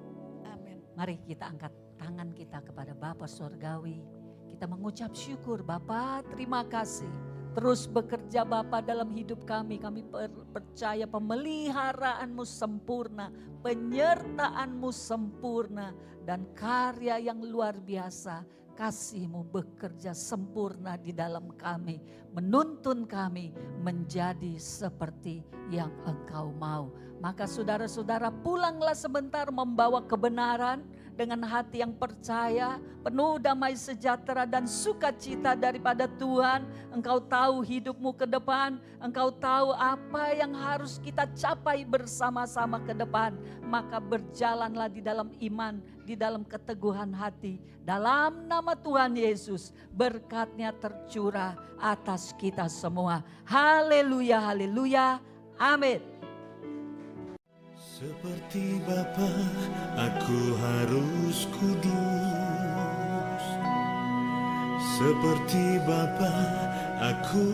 Amin. Mari kita angkat tangan kita kepada Bapa Surgawi. Kita mengucap syukur Bapa, terima kasih. Terus bekerja Bapa dalam hidup kami. Kami percaya pemeliharaan-Mu sempurna, penyertaan-Mu sempurna, dan karya yang luar biasa. Kasih-Mu bekerja sempurna di dalam kami, menuntun kami menjadi seperti yang Engkau mau. Maka saudara-saudara pulanglah sebentar membawa kebenaran dengan hati yang percaya, penuh damai sejahtera dan sukacita daripada Tuhan. Engkau tahu hidupmu ke depan, engkau tahu apa yang harus kita capai bersama-sama ke depan. Maka berjalanlah di dalam iman, di dalam keteguhan hati. Dalam nama Tuhan Yesus, berkat-Nya tercurah atas kita semua. Haleluya, haleluya, amin. Seperti Bapa, aku harus kudus. Seperti Bapa, aku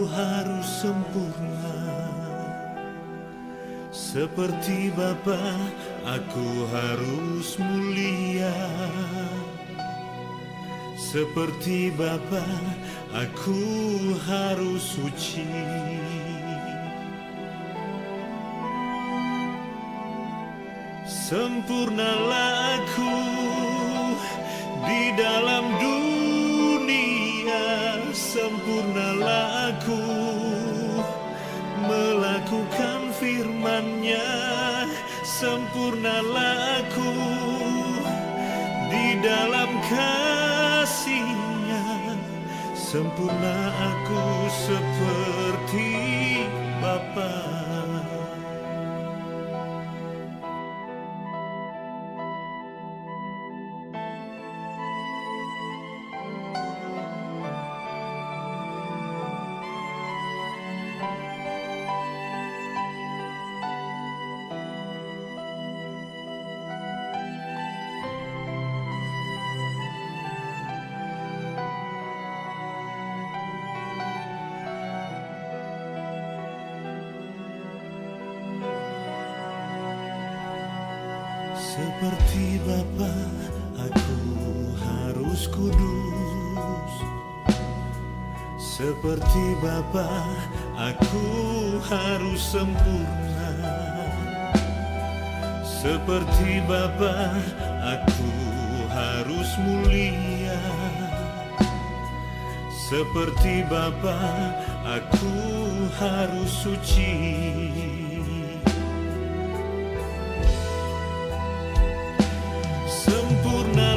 harus sempurna. Seperti Bapa, aku harus mulia. Seperti Bapa, aku harus suci. Sempurnalah aku di dalam dunia, sempurnalah aku melakukan firman-Nya. sempurnalah aku di dalam kasih-Nya. Sempurna aku seperti Bapa. Seperti Bapa, aku harus kudus. Seperti Bapa, aku harus sempurna. Seperti Bapa, aku harus mulia. Seperti Bapa, aku harus suci. Sempurna